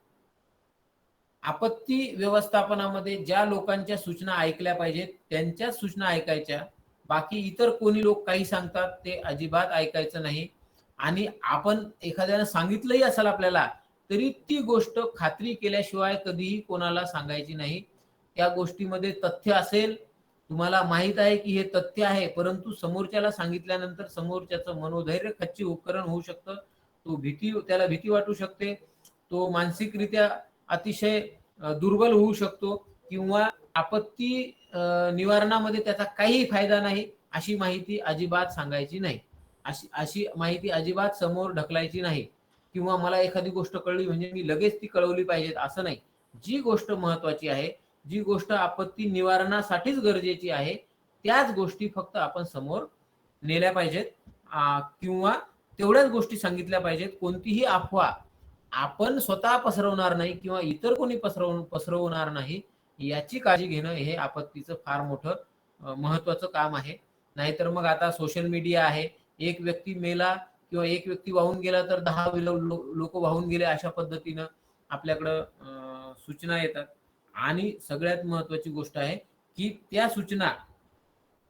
आपत्ती व्यवस्थापनामध्ये ज्या लोकांच्या सूचना ऐकल्या पाहिजेत त्यांच्याच सूचना ऐकायच्या. बाकी इतर कोणी लोक काही सांगतात ते अजिबात ऐकायचं नाही. आणि आपण एखाद्यानं सांगितलंही असेल आपल्याला तरी ती गोष्ट खात्री केल्याशिवाय कधीही कोणाला सांगायची नाही. त्या गोष्टीमध्ये तथ्य असेल, तुम्हाला माहित आहे की हे तथ्य आहे, परंतु समोरच्याला सांगितल्यानंतर समोरच्याचं मनोधैर्य खच्चीकरण होऊ शकतं. त्याला भीती वाटू शकते. तो मानसिकरित्या अतिशय दुर्बल होऊ शकतो किंवा आपत्ती निवारणामध्ये त्याचा काही फायदा नाही अशी माहिती अजिबात सांगायची नाही. अशी माहिती अजिबात समोर ढकलायची नाही किंवा मला एखादी गोष्ट कळली म्हणजे मी लगेच ती कळवली पाहिजे असं नाही. जी गोष्ट महत्वाची आहे, जी गोष्ट आपत्ती निवारणासाठीच गरजेची आहे त्याच गोष्टी फक्त आपण समोर नेल्या पाहिजेत किंवा तेवढ्याच गोष्टी सांगितल्या पाहिजेत. कोणतीही अफवा आपण स्वतः पसरवणार नाही किंवा इतर कोणी पसरवणार नाही याची काळजी घेणं हे आपत्तीचं फार मोठं महत्वाचं काम आहे. नाहीतर मग आता सोशल मीडिया आहे, एक व्यक्ती मेला किंवा एक व्यक्ती वाहून गेला तर 10 लोक वाहून गेले अशा पद्धतीनं आपल्याकडं सूचना येतात. आणि सगळ्यात महत्वाची गोष्ट आहे की त्या सूचना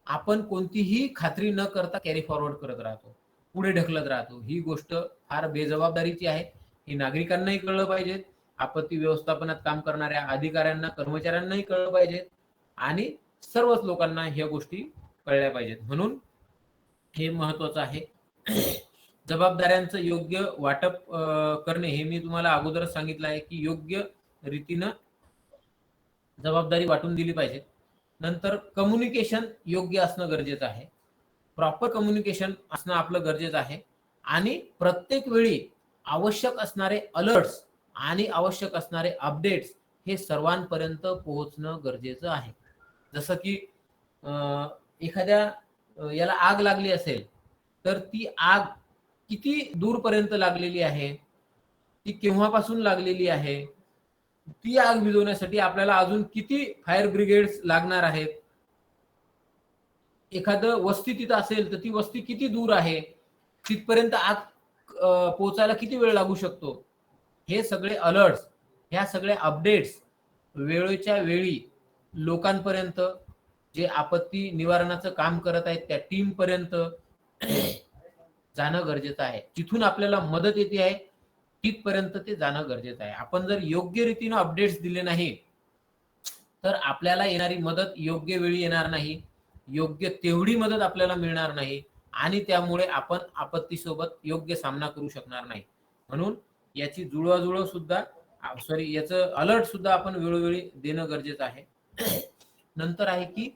आपण कोणतीही खात्री न करता कॅरी फॉरवर्ड करत राहतो, पुढे ढकलत राहतो. ही गोष्ट फार बेजबाबदारीची आहे. ही नागरिकांनाही कळलं पाहिजे, आपत्ती व्यवस्थापनात काम करणाऱ्या अधिकाऱ्यांना, कर्मचाऱ्यांनाही कळलं पाहिजे आणि सर्वच लोकांना ह्या गोष्टी कळल्या पाहिजेत. म्हणून हे महत्वाचं आहे. जबाबदाऱ्यांचं योग्य वाटप करणे हे मी तुम्हाला अगोदरच सांगितलं आहे की योग्य रीतीनं जबाबदारी वाटून दिली पाहिजे. नंतर कम्युनिकेशन योग्य असणं गरजेचं आहे. प्रॉपर कम्युनिकेशन असणं आपलं गरजेचं आहे आणि प्रत्येक वेळी आवश्यक असणारे अलर्ट्स आणि आवश्यक असणारे अपडेट्स हे सर्वांपर्यंत पोहोचणं गरजेचं आहे. जसं की एखाद्या याला आग लागली असेल तर ती आग किती दूरपर्यंत लागलेली आहे, ती केव्हापासून लागलेली आहे, ती आग विझवण्यासाठी आपल्याला अजून किती फायर ब्रिगेड्स लागणार आहेत, एखादं वस्ती तिथं असेल तर ती वस्ती किती दूर आहे, तिथपर्यंत आग पोहोचायला किती वेळ लागू शकतो, हे सगळे अलर्ट्स, ह्या सगळ्या अपडेट्स वेळेच्या वेळी लोकांपर्यंत, जे आपत्ती निवारणाचं काम करत आहेत त्या टीम पर्यंत जाणं गरजेचं आहे. जिथून आपल्याला मदत येते आहे तिथपर्यंत ते जाणं गरजेचं आहे. आपण जर योग्य रीतीनं अपडेट्स दिले नाही तर आपल्याला येणारी मदत योग्य वेळी येणार नाही, योग्य तेवढी मदत आपल्याला मिळणार नाही आणि त्यामुळे आपण आपत्तीसोबत योग्य सामना करू शकणार नाही. म्हणून याची जुळवाजुळव सुद्धा याचं अलर्ट सुद्धा आपण वेळोवेळी देणं गरजेचं आहे. नंतर आहे की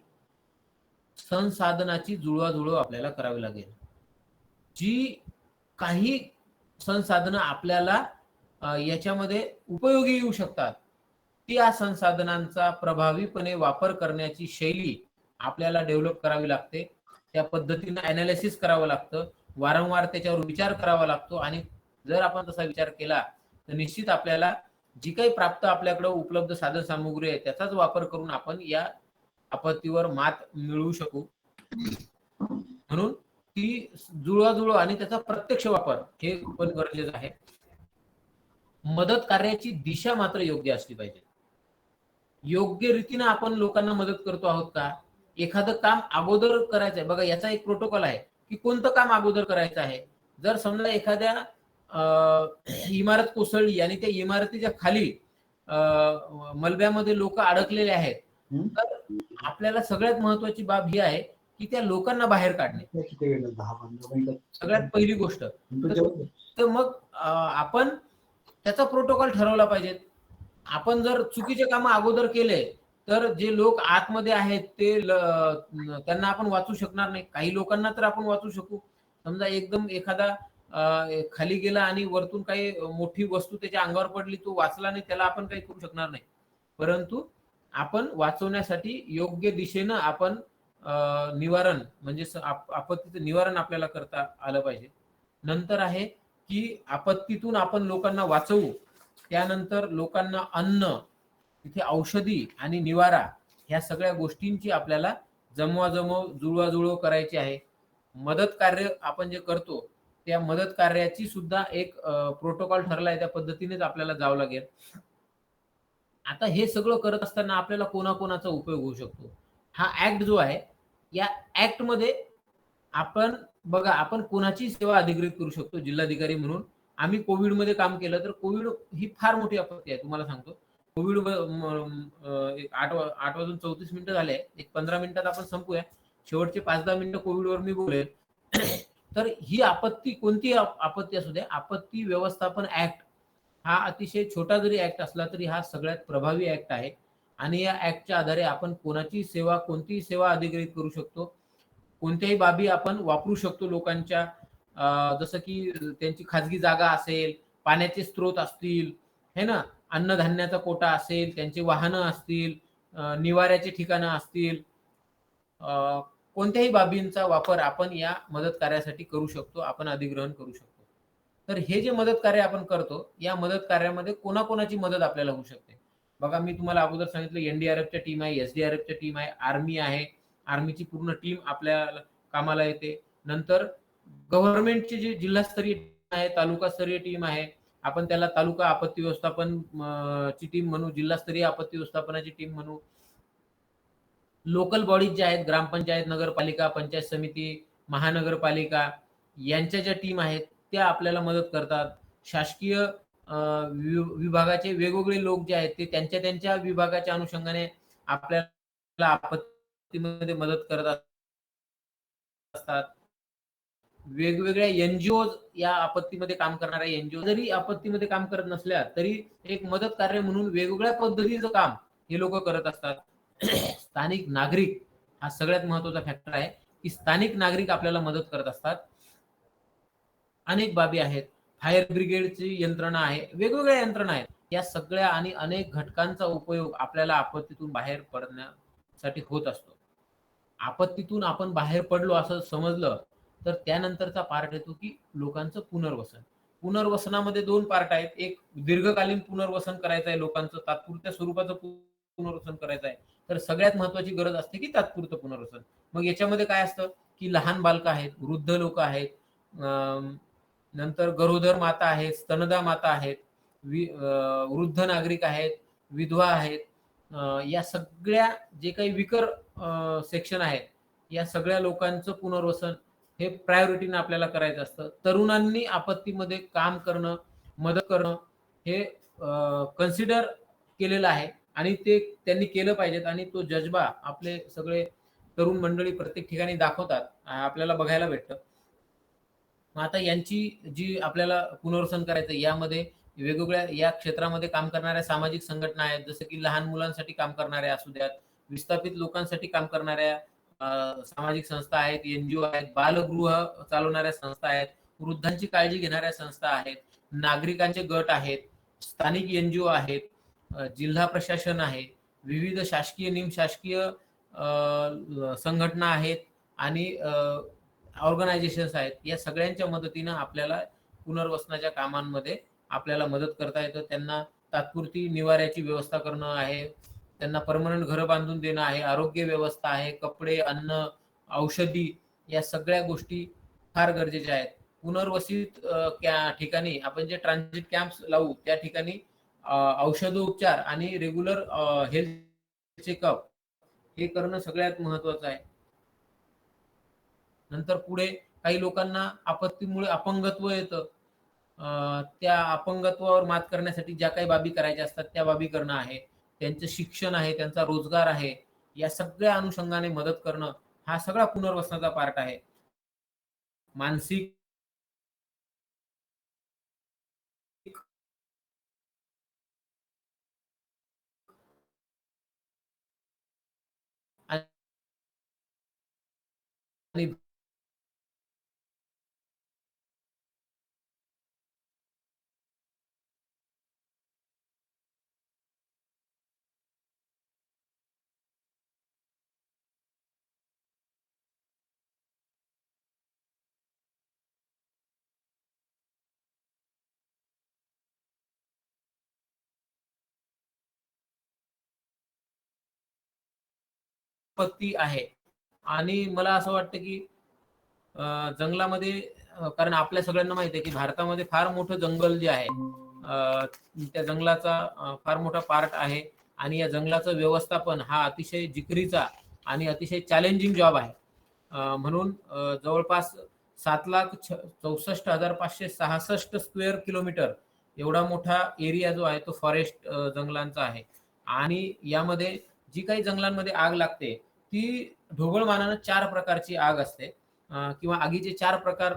संसाधनाची जुळवाजुळव आपल्याला करावी लागेल. जी काही संसाधनं आपल्याला याच्यामध्ये उपयोगी येऊ शकतात, त्या संसाधनांचा प्रभावीपणे वापर करण्याची शैली आपल्याला डेव्हलप करावी लागते. त्या पद्धतीनं अनालिसिस करावं लागतं, वारंवार त्याच्यावर विचार करावा लागतो आणि जर आपण तसा विचार केला तर निश्चित आपल्याला जी काही प्राप्त आपल्याकडे उपलब्ध साधन सामुग्री आहे त्याचाच वापर करून आपण या आपत्तीवर मात मिळवू शकू. म्हणून ती जुळवाजुळव आणि त्याचा प्रत्यक्ष वापर हे पण गरजेचं आहे. मदत कार्याची दिशा मात्र योग्य असली पाहिजे. योग्य रीतीनं आपण लोकांना मदत करतो आहोत का? एखादं काम अगोदर करायचं आहे, बघा याचा एक प्रोटोकॉल आहे की कोणतं काम अगोदर करायचं आहे. जर समजा एखाद्या इमारत कोसळली आणि त्या इमारतीच्या खाली मलब्यामध्ये लोक अडकलेले आहेत, तर आपल्याला सगळ्यात महत्वाची बाब ही आहे की त्या लोकांना बाहेर काढणे, सगळ्यात पहिली गोष्ट. तर मग आपण त्याचा प्रोटोकॉल ठरवला पाहिजे. आपण जर चुकीचे काम अगोदर केले तर जे लोक आतमध्ये आहेत ते त्यांना आपण वाचू शकणार नाही. काही लोकांना तर आपण वाचू शकू. समजा एकदम एखादा खाली गेला आणि वरतून काही मोठी वस्तू त्याच्या अंगावर पडली, तो वाचला नाही, त्याला आपण काही करू शकणार नाही. परंतु आपण वाचवण्यासाठी योग्य दिशेनं आपण निवारण म्हणजे आपत्तीचं निवारण आपल्याला करता आलं पाहिजे. नंतर आहे की आपत्तीतून आपण लोकांना वाचवू, त्यानंतर लोकांना अन्न, तिथे औषधी आणि निवारा ह्या सगळ्या गोष्टींची आपल्याला जमवाजमव जुळवाजुळव करायची आहे. मदत कार्य आपण जे करतो त्या मदत कार्याची सुद्धा एक प्रोटोकॉल ठरलाय, त्या पद्धतीनेच आपल्याला जावं लागेल. आता हे सगळं करत असताना आपल्याला कोणाकोणाचा उपयोग होऊ शकतो, हा ऍक्ट जो आहे, या ऍक्ट मध्ये आपण बघा, आपण कोणाची सेवा अधिग्रहित करू शकतो जिल्हाधिकारी म्हणून. आम्ही कोविडमध्ये काम केलं, तर कोविड ही फार मोठी आपत्ती आहे, तुम्हाला सांगतो. कोविड 8 वाजून 34 मिनिटं झाले, एक 15 मिनिटात आपण संपूया. शेवटचे 5-10 मिनिटं कोविडवर मी बोलेल. तर ही आपत्ती, कोणती आपत्ती असू द्या, आपत्ती व्यवस्थापन ऍक्ट हा अतिशय छोटा जरी ऍक्ट असला तरी हा सगळ्यात प्रभावी ऍक्ट आहे आणि या ऍक्टच्या आधारे आपण कोणाची सेवा, कोणतीही सेवा अधिग्रहित करू शकतो, कोणत्याही बाबी आपण वापरू शकतो लोकांच्या. जसं की त्यांची खाजगी जागा असेल, पाण्याचे स्रोत असतील, है ना, अन्नधान्याचा कोटा असेल, त्यांची वाहनं असतील, निवाऱ्याची ठिकाणं असतील, कोणत्याही बाबींचा वापर आपण या मदत कार्यासाठी करू शकतो, आपण अधिग्रहण करू शकतो. तर हे जे मदत कार्य आपण करतो, या मदत कार्यामध्ये कोणाकोणाची मदत आपल्याला होऊ शकते. बघा, मी तुम्हाला अगोदर सांगितलं एनडीआरएफच्या टीम आहे, एसडीआरएफच्या टीम आहे, आर्मी आहे. आर्मीची पूर्ण टीम आपल्या कामाला येते. नंतर गव्हर्नमेंटची जी जिल्हास्तरीय टीम आहे, तालुकास्तरीय टीम आहे, आपण त्याला तालुका आपत्ती व्यवस्थापन ची टीम म्हणू, जिल्हास्तरीय आपत्ती व्यवस्थापनाची टीम म्हणू. लोकल बॉडीज ज्या आहेत, ग्रामपंचायत, नगरपालिका, पंचायत समिती, महानगरपालिका यांच्या ज्या टीम आहेत त्या आपल्याला मदत करतात. शासकीय विभागाचे वेगवेगळे लोक जे आहेत ते त्यांच्या त्यांच्या विभागाच्या अनुषंगाने आपल्याला आपत्तीमध्ये मदत करत असतात. वेगवेगळ्या एनजीओ या आपत्तीमध्ये काम करणाऱ्या एनजीओ जरी आपत्तीमध्ये काम करत नसल्या तरी एक मदत कार्य म्हणून वेगवेगळ्या पद्धतीचं काम हे लोक करत असतात. स्थानिक नागरिक हा सगळ्यात महत्वाचा फॅक्टर आहे की स्थानिक नागरिक आपल्याला मदत करत असतात. अनेक बाबी आहेत. फायर ब्रिगेडची यंत्रणा आहे, वेगवेगळ्या यंत्रणा आहेत. या सगळ्या आणि अनेक घटकांचा उपयोग आपल्याला आपत्तीतून बाहेर पडण्यासाठी होत असतो. आपत्तीतून आपण बाहेर पडलो असं समजलं तर त्यानंतरचा पार्ट येतो की लोकांचं पुनर्वसन. पुनर्वसनामध्ये 2 पार्ट आहेत. एक दीर्घकालीन पुनर्वसन करायचं आहे लोकांचं, तात्पुरत्या स्वरूपाचं पुनर्वसन करायचं आहे. तर सगळ्यात महत्वाची गरज असते की तात्पुरतं पुनर्वसन. मग याच्यामध्ये काय असतं की लहान बालकं आहेत, वृद्ध लोक आहेत, नंतर गरोदर माता आहेत, स्तनदा माता आहेत, वृद्ध नागरिक आहेत, विधवा आहेत. या सगळ्या जे काही विकर सेक्शन आहेत या सगळ्या लोकांचं पुनर्वसन हे प्रायोरिटीने आपल्याला करायचं असतं. तरुणांनी आपत्तीमध्ये काम करणं, मदत करणं हे कन्सिडर केलेलं आहे आणि ते त्यांनी केलं पाहिजेत आणि तो जज्बा आपले सगळे तरुण मंडळी प्रत्येक ठिकाणी दाखवतात, आपल्याला बघायला भेटतं. मग आता यांची जी आपल्याला पुनर्वसन करायचं यामध्ये वेगवेगळ्या या क्षेत्रामध्ये काम करणाऱ्या सामाजिक संघटना आहेत, जसं की लहान मुलांसाठी काम करणाऱ्या असू द्यात, विस्थापित लोकांसाठी काम करणाऱ्या सामाजिक संस्था आहेत, एनजीओ आहेत, बालगृह चालवणाऱ्या संस्था आहेत, वृद्धांची काळजी घेणाऱ्या संस्था आहेत, नागरिकांचे गट आहेत, स्थानिक एनजीओ आहेत, जिल्हा प्रशासन आहे, विविध शासकीय निमशासकीय संघटना आहेत आणि ऑर्गनायझेशन्स आहेत. या सगळ्यांच्या मदतीनं आपल्याला पुनर्वसनाच्या कामांमध्ये आपल्याला मदत करता येतं. त्यांना तात्पुरती निवाऱ्याची व्यवस्था करणं आहे, त्यांना परमनंट घरं बांधून देणं आहे, आरोग्य व्यवस्था आहे, कपडे, अन्न, औषधी या सगळ्या गोष्टी फार गरजेच्या आहेत. पुनर्वसित ठिकाणी आपण जे ट्रान्झिट कॅम्प्स लावू त्या ठिकाणी औषधोपचार आणि रेग्युलर हेल्थ चेकअप हे करणं सगळ्यात महत्वाचं आहे. नंतर पुढे काही लोकांना आपत्तीमुळे अपंगत्व येतं. त्या अपंगत्वावर मात करण्यासाठी ज्या काही बाबी करायच्या असतात त्या बाबी करणं आहे. त्यांचं शिक्षण आहे, त्यांचा रोजगार आहे. या सगळ्या अनुषंगाने मदत करणं हा सगळा पुनर्वसनाचा पार्ट आहे. मानसिक आणि आपत्ती आहे. आणि मला असं वाटतं की जंगलामध्ये कारण आपल्या सगळ्यांना माहिती आहे की भारतामध्ये फार मोठं जंगल जे आहे त्या जंगलाचा फार मोठा पार्ट आहे आणि या जंगलाचं व्यवस्थापन हा अतिशय जिकरीचा आणि अतिशय चॅलेंजिंग जॉब आहे. म्हणून जवळपास 7,64,566 स्क्वेअर किलोमीटर एवढा मोठा एरिया जो आहे तो फॉरेस्ट जंगलांचा आहे आणि यामध्ये जी काही जंगलांमध्ये आग लागते ती ढोबळमानानं 4 प्रकारची आग असते. किंवा आगीचे 4 प्रकार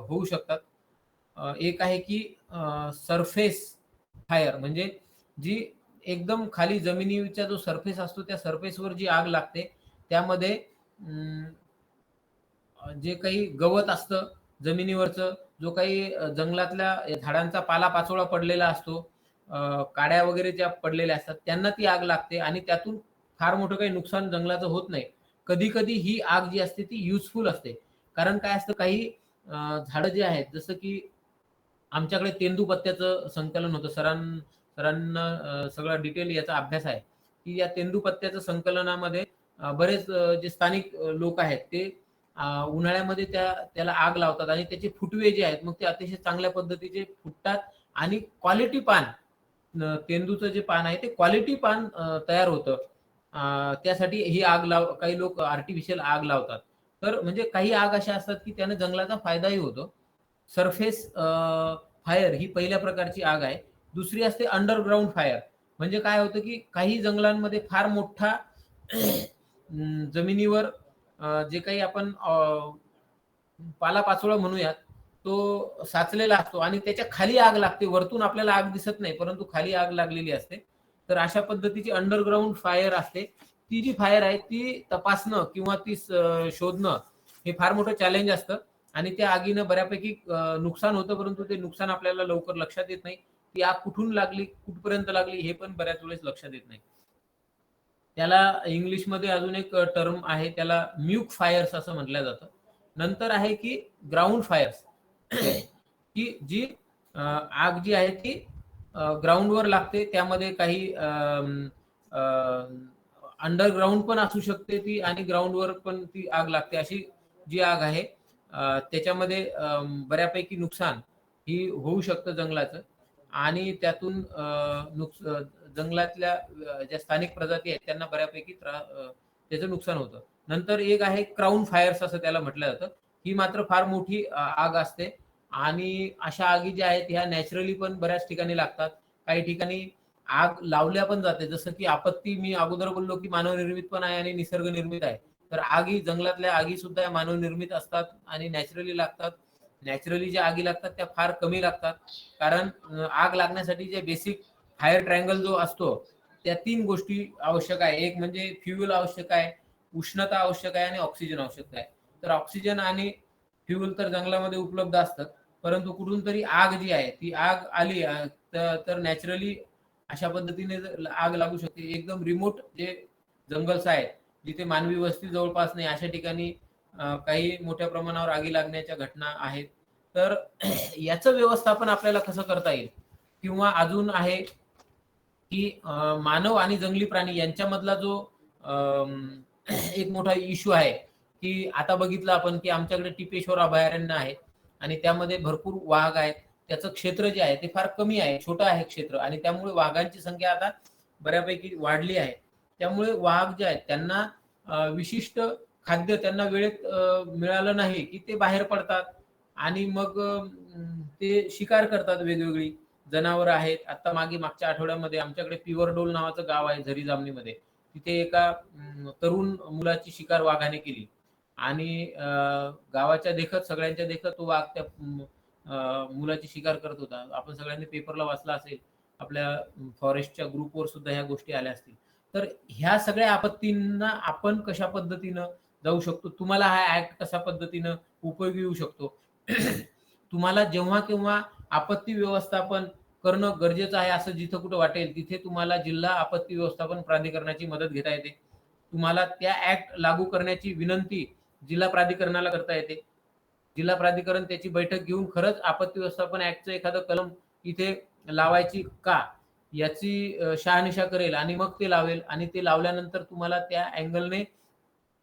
होऊ शकतात. एक आहे की सरफेस फायर म्हणजे जी एकदम खाली जमिनीचा जो सरफेस असतो त्या सरफेसवर जी आग लागते त्यामध्ये जे काही गवत असतं जमिनीवरचं, जो काही जंगलातल्या झाडांचा पालापाचोळा पडलेला असतो, काड्या वगैरे ज्या पडलेल्या असतात त्यांना ती आग लागते आणि त्यातून फार मोठं काही नुकसान जंगलाचं होत नाही. कधी-कधी ही आग जी असते ती युजफुल असते. कारण काय असतं काही झाडं जे आहेत जसं की आमच्याकडे तेंदूपत्त्याचं संकलन होतं. सरांना सगळा डिटेल याचा अभ्यास आहे, की या तेंदूपत्त्याचं संकलनामध्ये बरेच जे स्थानिक लोक आहेत ते उन्हाळ्यामध्ये त्याला आग लावतात आणि त्याचे फुटवे जे आहेत मग ते अतिशय चांगल्या पद्धतीचे फुटतात आणि क्वालिटी पान तेंदूचं जे पान आहे ते क्वालिटी पान तयार होतं. त्यासाठी ही आग काही लोक आर्टिफिशियल आग लावतात. तर म्हणजे काही आग अशा असतात की त्याने जंगलाचा फायदाही होतो. सरफेस फायर ही पहिल्या प्रकारची आग आहे. दुसरी असते अंडरग्राउंड फायर. म्हणजे काय होतं की काही जंगलांमध्ये फार मोठा जमिनीवर जे काही आपण पालापाचोळा म्हणूयात, तो साचलेला असतो आणि त्याच्या खाली आग लागते. वरतून आपल्याला आग दिसत नाही, परंतु खाली आग लागलेली असते. तर अशा पद्धतीची अंडरग्राऊंड फायर असते. ती जी फायर आहे ती तपासणं किंवा ती शोधणं हे फार मोठं चॅलेंज असतं आणि त्या आगीनं बऱ्यापैकी नुकसान होतं, परंतु ते नुकसान आपल्याला लवकर लक्षात येत नाही. ती आग कुठून लागली, कुठपर्यंत लागली हे पण बऱ्याच वेळेस लक्षात येत नाही. त्याला इंग्लिशमध्ये अजून एक टर्म आहे, त्याला म्यूक फायर्स असं म्हटलं जातं. नंतर आहे की ग्राउंड फायर्स की जी आग जी आहे ती ग्राउंडवर लागते. त्यामध्ये काही अंडरग्राऊंड पण असू शकते ती आणि ग्राउंडवर पण ती आग लागते. अशी जी आग आहे त्याच्यामध्ये बऱ्यापैकी नुकसान ही होऊ शकतं जंगलाचं आणि त्यातून जंगलातल्या ज्या स्थानिक प्रजाती आहेत त्यांना बऱ्यापैकी त्याचं नुकसान होतं. नंतर एक आहे क्राउन फायर्स असं त्याला म्हटलं जातं. ही मात्र फार मोठी आग असते आणि अशा आगी ज्या आहेत ह्या नॅचरली पण बऱ्याच ठिकाणी लागतात. काही ठिकाणी आग लावल्या पण जाते. जसं की आपत्ती मी अगोदर बोललो की मानवनिर्मित पण आहे आणि निसर्ग निर्मित आहे. तर आगी जंगलातल्या आगी सुद्धा मानवनिर्मित असतात आणि नॅचरली लागतात. नॅचरली ज्या आगी लागतात त्या फार कमी लागतात. कारण आग लागण्यासाठी जे बेसिक फायर ट्रायंगल जो असतो त्या 3 गोष्टी आवश्यक आहे. एक म्हणजे फ्युएल आवश्यक आहे, उष्णता आवश्यक आहे आणि ऑक्सिजन आवश्यक आहे. तर ऑक्सिजन आणि फ्युएल तर जंगलामध्ये उपलब्ध असतात. परंतु कुठून तरी आग जी आहे ती आग आली तर नॅचरली अशा पद्धतीने आग लागू शकते. एकदम रिमोट जे जंगल्स आहेत जिथे मानवी वस्ती जवळपास नाही अशा ठिकाणी काही मोठ्या प्रमाणावर आगी लागण्याच्या घटना आहेत. तर याचं व्यवस्थापन आपल्याला कसं करता येईल किंवा अजून आहे की मानव आणि जंगली प्राणी यांच्यामधला जो एक मोठा इश्यू आहे की आता बघितलं आपण की आमच्याकडे टिपेश्वर अभयारण्य आहे आणि त्यामध्ये भरपूर वाघ आहेत. त्याचं क्षेत्र जे आहे ते फार कमी आहे, छोटं आहे क्षेत्र आणि त्यामुळे वाघांची संख्या आता बऱ्यापैकी वाढली आहे. त्यामुळे वाघ जे आहेत त्यांना विशिष्ट खाद्य त्यांना वेळेत मिळालं नाही की ते बाहेर पडतात आणि मग ते शिकार करतात. वेगवेगळी जनावर आहेत. आता मागच्या आठवड्यामध्ये आमच्याकडे पिवरडोल नावाचं गाव आहे झरी जामनीमध्ये. तिथे एका तरुण मुलाची शिकार वाघाने केली आणि गावाच्या देखत सगळ्यांच्या देखत तो वाघ त्या मुलाची शिकार करत होता. आपण सगळ्यांनी पेपरला वाचला असेल. आपल्या फॉरेस्टच्या ग्रुपवर सुद्धा ह्या गोष्टी आल्या असतील. तर ह्या सगळ्या आपत्तींना आपण कशा पद्धतीनं जाऊ शकतो, तुम्हाला हा ऍक्ट कशा पद्धतीनं उपयोगी येऊ शकतो तुम्हाला जेव्हा केव्हा आपत्ती व्यवस्थापन करणं गरजेचं आहे असं जिथं कुठं वाटेल तिथे तुम्हाला जिल्हा आपत्ती व्यवस्थापन प्राधिकरणाची मदत घेता येते. तुम्हाला त्या ऍक्ट लागू करण्याची विनंती जिल्हा प्राधिकरणाला करता येते. जिल्हा प्राधिकरण त्याची बैठक घेऊन खरंच आपत्ती व्यवस्थापन ऍक्टचं एखादं कलम इथे लावायची का याची शहानिशा करेल आणि मग ते लावेल आणि ते लावल्यानंतर तुम्हाला त्या अँगलने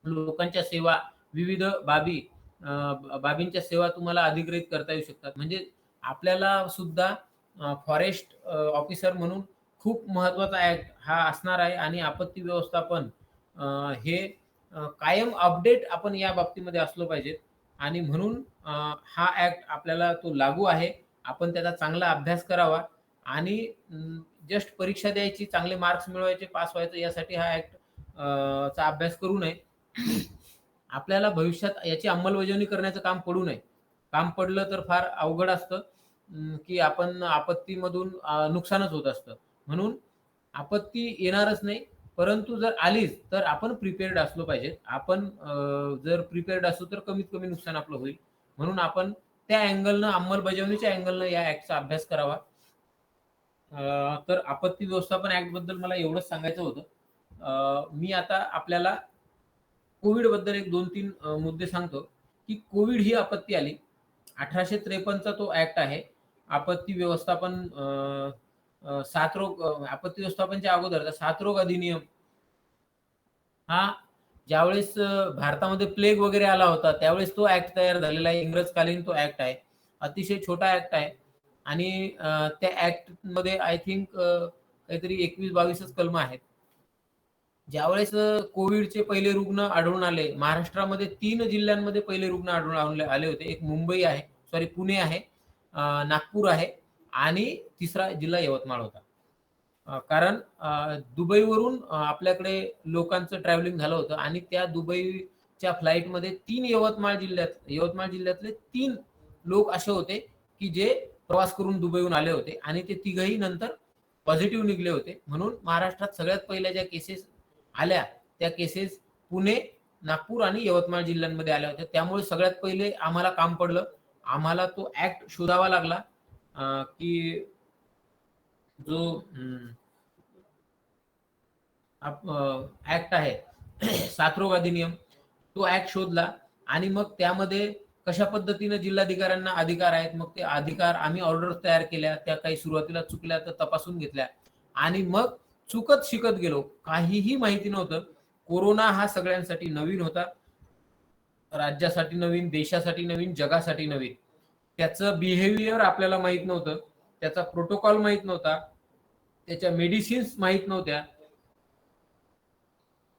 लोकांच्या सेवा विविध बाबींच्या सेवा तुम्हाला अधिग्रहित करता येऊ शकतात. म्हणजे आपल्याला सुद्धा फॉरेस्ट ऑफिसर म्हणून खूप महत्वाचा ऍक्ट हा असणार आहे आणि आपत्ती व्यवस्थापन हे कायम अपडेट आपण या बाबतीमध्ये असलो पाहिजे आणि म्हणून हा ऍक्ट आपल्याला तो लागू आहे. आपण त्याचा चांगला अभ्यास करावा आणि जस्ट परीक्षा द्यायची, चांगले मार्क्स मिळवायचे, पास व्हायचं यासाठी हा ऍक्ट चा अभ्यास करू नये. आपल्याला भविष्यात याची अंमलबजावणी करण्याचं काम पडू नये. काम पडलं तर फार अवघड असतं की आपण आपत्तीमधून नुकसानच होत असतं. म्हणून आपत्ती येणारच नाही, परंतु जर आलीच तर आपण प्रिपेअर्ड असलो पाहिजे. आपण जर प्रिपेअर्ड असू तर कमीत कमी नुकसान आपलं होईल. म्हणून आपण त्या अँगलनं अंमलबजावणीच्या अँगलनं या ऍक्टचा अभ्यास करावा. तर आपत्ती व्यवस्थापन ऍक्ट बद्दल मला एवढंच सांगायचं होतं. मी आता आपल्याला कोविड बद्दल एक 2-3 मुद्दे सांगतो की कोविड ही आपत्ती आली. 1853 चा तो ऍक्ट आहे. आपत्ती व्यवस्थापन साथरोग आपत्ती व्यवस्थापनच्या अगोदरचा साथरोग अधिनियम हा ज्यावेळेस भारतामध्ये प्लेग वगैरे आला होता त्यावेळेस तो ऍक्ट तयार झालेला आहे. इंग्रजकालीन तो ऍक्ट आहे. अतिशय छोटा ऍक्ट आहे आणि त्या ऍक्ट मध्ये आय थिंक काहीतरी 21-22च कलम आहेत. ज्यावेळेस कोविडचे पहिले रुग्ण आढळून आले महाराष्ट्रामध्ये 3 जिल्ह्यांमध्ये पहिले रुग्ण आढळून आले होते. एक मुंबई आहे, सॉरी पुणे आहे, नागपूर आहे आणि तिसरा जिल्हा यवतमाळ होता. कारण दुबईवरून आपल्याकडे लोकांचं ट्रॅव्हलिंग झालं होतं आणि त्या दुबईच्या च्या फ्लाईटमध्ये 3 यवतमाळ जिल्ह्यातले 3 लोक असे होते की जे प्रवास करून दुबईहून आले होते आणि ते तिघही नंतर पॉझिटिव्ह निघले होते. म्हणून महाराष्ट्रात सगळ्यात पहिल्या ज्या केसेस आल्या त्या केसेस पुणे, नागपूर आणि यवतमाळ जिल्ह्यांमध्ये आल्या होत्या. त्यामुळे सगळ्यात पहिले आम्हाला काम पडलं. आम्हाला तो ऍक्ट शोधावा लागला की जो ऍक्ट आहे साथरोग अधिनियम, तो ऍक्ट शोधला आणि मग त्यामध्ये कशा पद्धतीने जिल्हाधिकाऱ्यांना अधिकार आहेत, मग ते अधिकार आम्ही ऑर्डर तयार केल्या. त्या काही सुरुवातीला चुकल्या तर तपासून घेतल्या आणि मग चुकत शिकत गेलो. काहीही माहिती नव्हतं. कोरोना हा सगळ्यांसाठी नवीन होता, राज्यासाठी नवीन, देशासाठी नवीन, जगासाठी नवीन. त्याचं बिहेवियर आपल्याला माहित नव्हतं, त्याचा प्रोटोकॉल माहित नव्हता, त्याच्या मेडिसिन्स माहित नव्हत्या,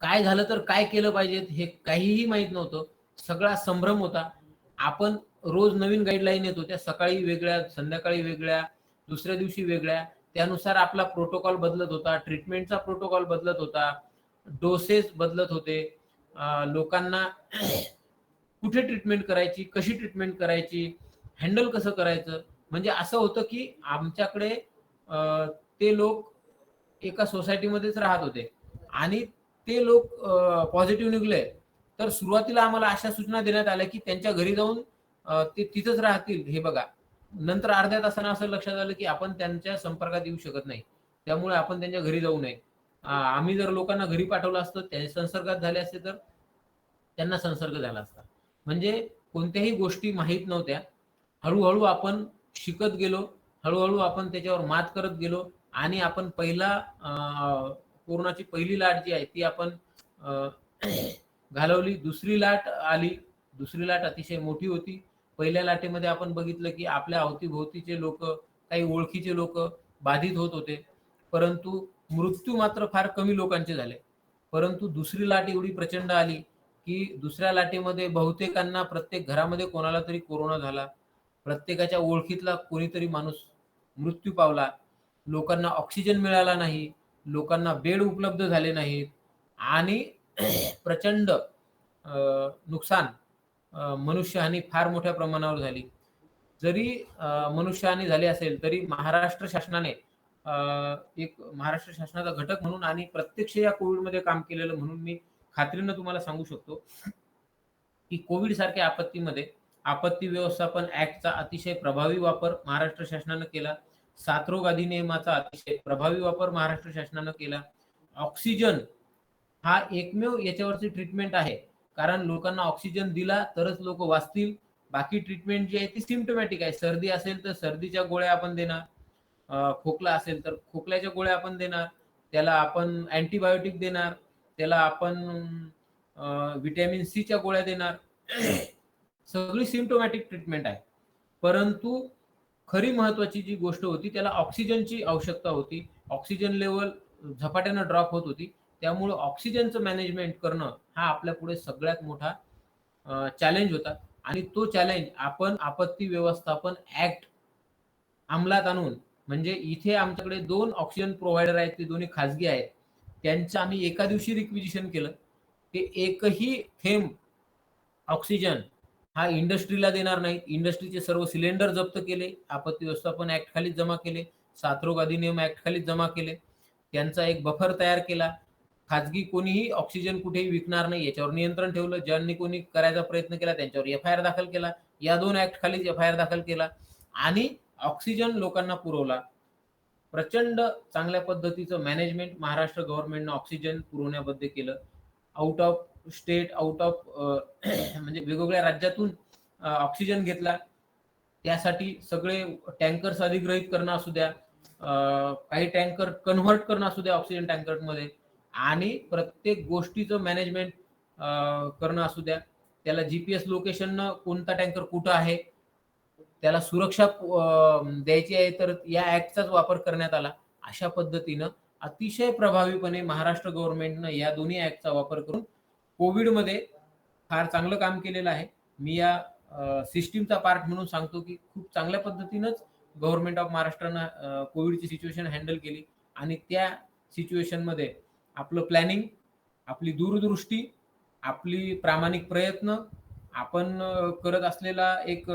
काय झालं तर काय केलं पाहिजे हे काहीही माहित नव्हतं. सगळा संभ्रम होता. आपण रोज नवीन गाईडलाईन येत होत्या, सकाळी वेगळ्या, संध्याकाळी वेगळ्या, दुसऱ्या दिवशी वेगळ्या. त्यानुसार आपला प्रोटोकॉल बदलत होता, ट्रीटमेंटचा प्रोटोकॉल बदलत होता, डोसेस बदलत होते. लोकांना कुठे ट्रीटमेंट करायची, कशी ट्रीटमेंट करायची, हँडल कसं करायचं. म्हणजे असं होतं की आमच्याकडे ते लोक एका सोसायटीमध्येच राहत होते आणि ते लोक पॉझिटिव्ह निघले तर सुरुवातीला आम्हाला अशा सूचना देण्यात आल्या की त्यांच्या घरी जाऊन ते तिथंच राहतील. हे बघा, नंतर अर्ध्या तासानं असं लक्षात आलं की आपण त्यांच्या संपर्कात येऊ शकत नाही, त्यामुळे आपण त्यांच्या घरी जाऊ नये. आम्ही जर लोकांना घरी पाठवलं असतं, त्या संसर्गात झाले असते तर त्यांना संसर्ग झाला असता. म्हणजे कोणत्याही गोष्टी माहीत नव्हत्या. हळूहळू आपण शिकत गेलो, हळूहळू आपण त्याच्यावर मात करत गेलो आणि आपण कोरोनाची पहिली लाट जी आहे ती आपण घालवली. दुसरी लाट आली, दुसरी लाट अतिशय मोठी होती. पहिल्या लाटेमध्ये आपण बघितलं की आपल्या अवतीभोवतीचे लोक, काही ओळखीचे लोक बाधित होत होते, परंतु मृत्यू मात्र फार कमी लोकांचे झाले. परंतु दुसरी लाट एवढी प्रचंड आली की दुसऱ्या लाटेमध्ये बहुतेकांना, प्रत्येक घरामध्ये कोणाला तरी कोरोना झाला, प्रत्येकाच्या ओळखीतला कोणीतरी माणूस मृत्यू पावला, लोकांना ऑक्सिजन मिळाला नाही, लोकांना बेड उपलब्ध झाले नाहीत आणि प्रचंड नुकसान, मनुष्यहानी फार मोठ्या प्रमाणावर झाली. जरी मनुष्यहानी झाली असेल तरी महाराष्ट्र शासनाने एक महाराष्ट्र शासनाचा घटक म्हणून आणि प्रत्यक्ष या कोविडमध्ये काम केलेलं म्हणून मी खात्रीनं तुम्हाला सांगू शकतो की कोविड सारख्या आपत्तीमध्ये आपत्ती व्यवस्थापन ऍक्टचा अतिशय प्रभावी वापर महाराष्ट्र शासनानं केला. साथरोग अधिनियमाचा अतिशय प्रभावी वापर महाराष्ट्र शासनानं केला. ऑक्सिजन हा एकमेव याच्यावरची ट्रीटमेंट आहे, कारण लोकांना ऑक्सिजन दिला तरच लोक वाचतील. बाकी ट्रीटमेंट जी आहे ती सिम्पटमॅटिक आहे. सर्दी असेल तर सर्दीच्या गोळ्या आपण देणार, खोकला असेल तर खोकल्याच्या गोळ्या आपण देणार, त्याला आपण अँटीबायोटिक देणार, त्याला आपण व्हिटॅमिन सीच्या गोळ्या देणार. सगळी सिम्पटोमॅटिक ट्रीटमेंट आहे. परंतु खरी महत्वाची जी गोष्ट होती त्याला ऑक्सिजनची आवश्यकता होती. ऑक्सिजन लेवल झपाट्यानं ड्रॉप होत होती. त्यामुळे ऑक्सिजनचं मॅनेजमेंट करणं हा आपल्या पुढे सगळ्यात मोठा चॅलेंज होता आणि तो चॅलेंज आपण आपत्ती व्यवस्थापन ऍक्ट अंमलात आणून, म्हणजे इथे आमच्याकडे 2 ऑक्सिजन प्रोव्हायडर आहेत, ते दोन्ही खाजगी आहेत, त्यांचं आम्ही एका दिवशी रिक्विजिशन केलं. ते एकही थेंब ऑक्सिजन हा इंडस्ट्रीला देणार नाहीत. इंडस्ट्रीचे सर्व सिलेंडर जप्त केले, आपत्ती व्यवस्थापन ऍक्ट खाली जमा केले, साथरोग अधिनियम ऍक्ट खाली जमा केले. त्यांचा एक बफर तयार केला. खाजगी कोणीही ऑक्सिजन कुठेही विकणार नाही याच्यावर नियंत्रण ठेवलं. ज्यांनी कोणी करायचा प्रयत्न केला त्यांच्यावर एफआयआर दाखल केला. या 2 ऍक्ट खाली एफआयआर दाखल केला आणि ऑक्सिजन लोकांना पुरवला. प्रचंड चांगल्या पद्धतीचं मॅनेजमेंट महाराष्ट्र गव्हर्नमेंटनं ऑक्सिजन पुरवण्याबद्दल केलं. Out of state, out of म्हणजे वेगवेगळ्या राज्यातून ऑक्सिजन घेतला. त्यासाठी सगळे टँकर्स अधिग्रहित करणं असू द्या, काही टँकर कन्व्हर्ट करणं असू द्या ऑक्सिजन टँकरमध्ये, आणि प्रत्येक गोष्टीचं मॅनेजमेंट करणं असू द्या, त्याला जीपीएस लोकेशननं कोणता टँकर कुठं आहे, त्याला सुरक्षा द्यायची आहे तर या ऍक्टचाच वापर करण्यात आला. अशा पद्धतीनं अतिशय प्रभावीपणे महाराष्ट्र गव्हर्नमेंटनं या दोन्ही ऍक्टचा वापर करून कोविडमध्ये फार चांगलं काम केलेलं आहे. मी या सिस्टीमचा पार्ट म्हणून सांगतो की खूप चांगल्या पद्धतीनंच गव्हर्नमेंट ऑफ महाराष्ट्रानं कोविडची सिच्युएशन हँडल केली आणि त्या सिच्युएशनमध्ये आपलं प्लॅनिंग, आपली दूरदृष्टी आपली प्रामाणिक प्रयत्न, आपण करत असलेला एक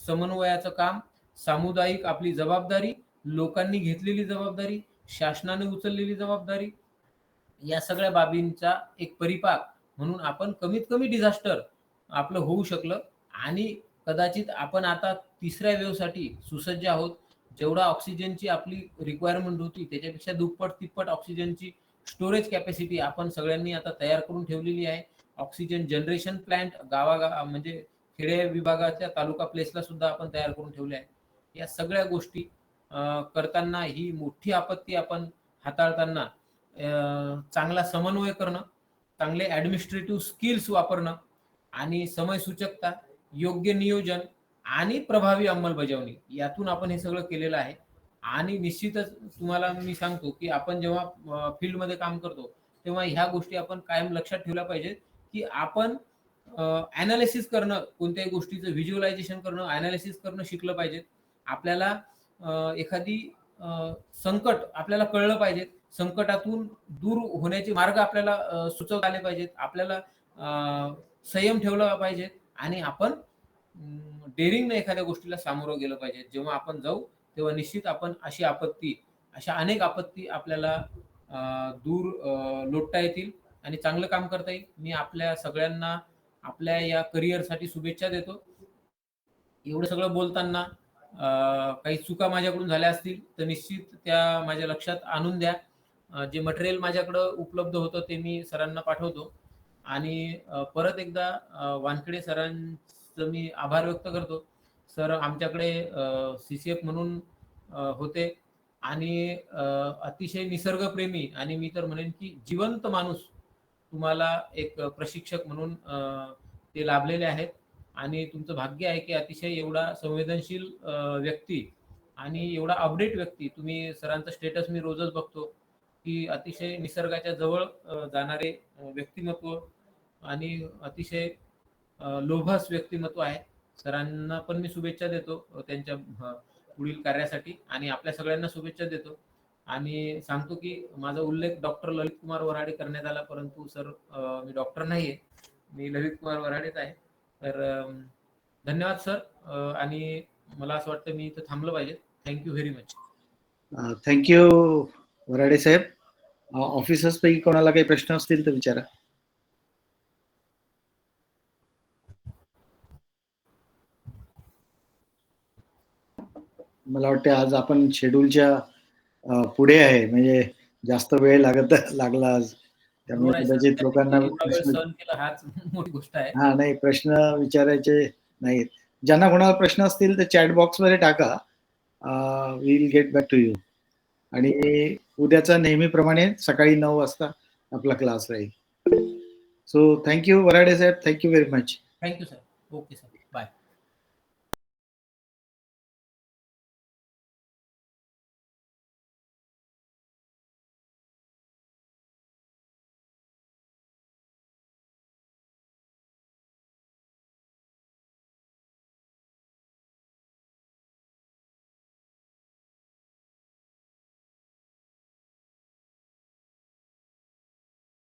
समन्वयाचं काम, सामुदायिक आपली जबाबदारी, लोकांनी घेतलेली जबाबदारी, शासनाने उचललेली जबाबदारी, या सगळ्या बाबींचा एक परिपाक म्हणून आपण कमीत कमी डिझास्टर आपलं होऊ शकलं आणि कदाचित आपण आता तिसऱ्या वेव्हसाठी सुसज्ज आहोत. जेवढा ऑक्सिजनची आपली रिक्वायरमेंट होती त्याच्यापेक्षा दुप्पट तिप्पट ऑक्सिजनची स्टोरेज कॅपॅसिटी आपण सगळ्यांनी आता तयार करून ठेवलेली आहे. ऑक्सिजन जनरेशन प्लांट म्हणजे खेडे विभागाच्या तालुका प्लेसला सुद्धा आपण तयार करून ठेवले आहे. या सगळ्या गोष्टी करताना ही मोठी आपत्ती आपण हाताळताना चांगला समन्वय करणं, चांगले ॲडमिनिस्ट्रेटिव्ह स्किल्स वापरणं आणि समयसूचकता, योग्य नियोजन आणि प्रभावी अंमलबजावणी यातून आपण हे सगळं केलेलं आहे. आणि निश्चितच तुम्हाला मी सांगतो की आपण जेव्हा फील्डमध्ये काम करतो तेव्हा ह्या गोष्टी आपण कायम लक्षात ठेवल्या पाहिजेत की आपण ॲनालिसिस करणं, कोणत्याही गोष्टीचं व्हिज्युअलायझेशन करणं, ॲनालिसिस करणं शिकलं पाहिजे. आपल्याला एखादी संकट आपल्याला कळलं पाहिजे, संकटातून दूर होण्याचे मार्ग आपल्याला सुचवता आले पाहिजेत, आपल्याला संयम ठेवला पाहिजे आणि आपण डेअरिंगने एखाद्या गोष्टीला सामोरं गेलं पाहिजे. जेव्हा आपण जाऊ तेव्हा निश्चित आपण अशा अनेक आपत्ती आपल्याला दूर लोटता येतील आणि चांगलं काम करता येईल. मी आपल्या सगळ्यांना आपल्या या करिअरसाठी शुभेच्छा देतो. एवढं सगळं बोलताना काही चुका माझ्याकडून झाल्या असतील तर निश्चित त्या माझ्या लक्षात आणून द्या. जे मटेरियल माझ्याकडं उपलब्ध होतं ते मी सरांना पाठवतो आणि परत एकदा वानखेडे सरांचं मी आभार व्यक्त करतो. सर आमच्याकडे CCF म्हणून होते आणि अतिशय निसर्गप्रेमी आणि मी तर म्हणेन की जिवंत माणूस तुम्हाला एक प्रशिक्षक म्हणून ते लाभलेले आहेत आणि तुमचं भाग्य आहे की अतिशय एवढा संवेदनशील व्यक्ती आणि एवढा अपडेट व्यक्ती तुम्ही. सरांचं स्टेटस मी रोजच बघतो की अतिशय निसर्गाच्या जवळ जाणारे व्यक्तिमत्व आणि अतिशय लोभस व्यक्तिमत्व आहे. सरांना पण मी शुभेच्छा देतो त्यांच्या पुढील कार्यासाठी आणि आपल्या सगळ्यांना शुभेच्छा देतो आणि सांगतो की माझा उल्लेख डॉक्टर ललित कुमार वराडे करण्यात आला, परंतु सर मी डॉक्टर नाहीये, मी ललित कुमार वराडेच आहे. तर धन्यवाद सर आणि मला असं वाटतं मी इथं थांबलं पाहिजे. Thank you very much. Thank you Varade साहेब. ऑफिसर्स पैकी कोणाला काही प्रश्न असतील तर विचारा. मला वाटतं आज आपण शेड्यूलच्या पुढे आहे, म्हणजे जास्त वेळ लागला आज, त्यामुळे कदाचित लोकांना हाच मोठी गोष्ट आहे. हा नाही, प्रश्न विचारायचे नाहीत. ज्यांना कोणाला प्रश्न असतील तर चॅट बॉक्स मध्ये टाका. Will get back to you. आणि उद्याचा नेहमीप्रमाणे सकाळी 9 वाजता आपला क्लास राहील. सो थँक्यू वराडे साहेब. Thank you very much. Thank you sir. Okay sir. Bye.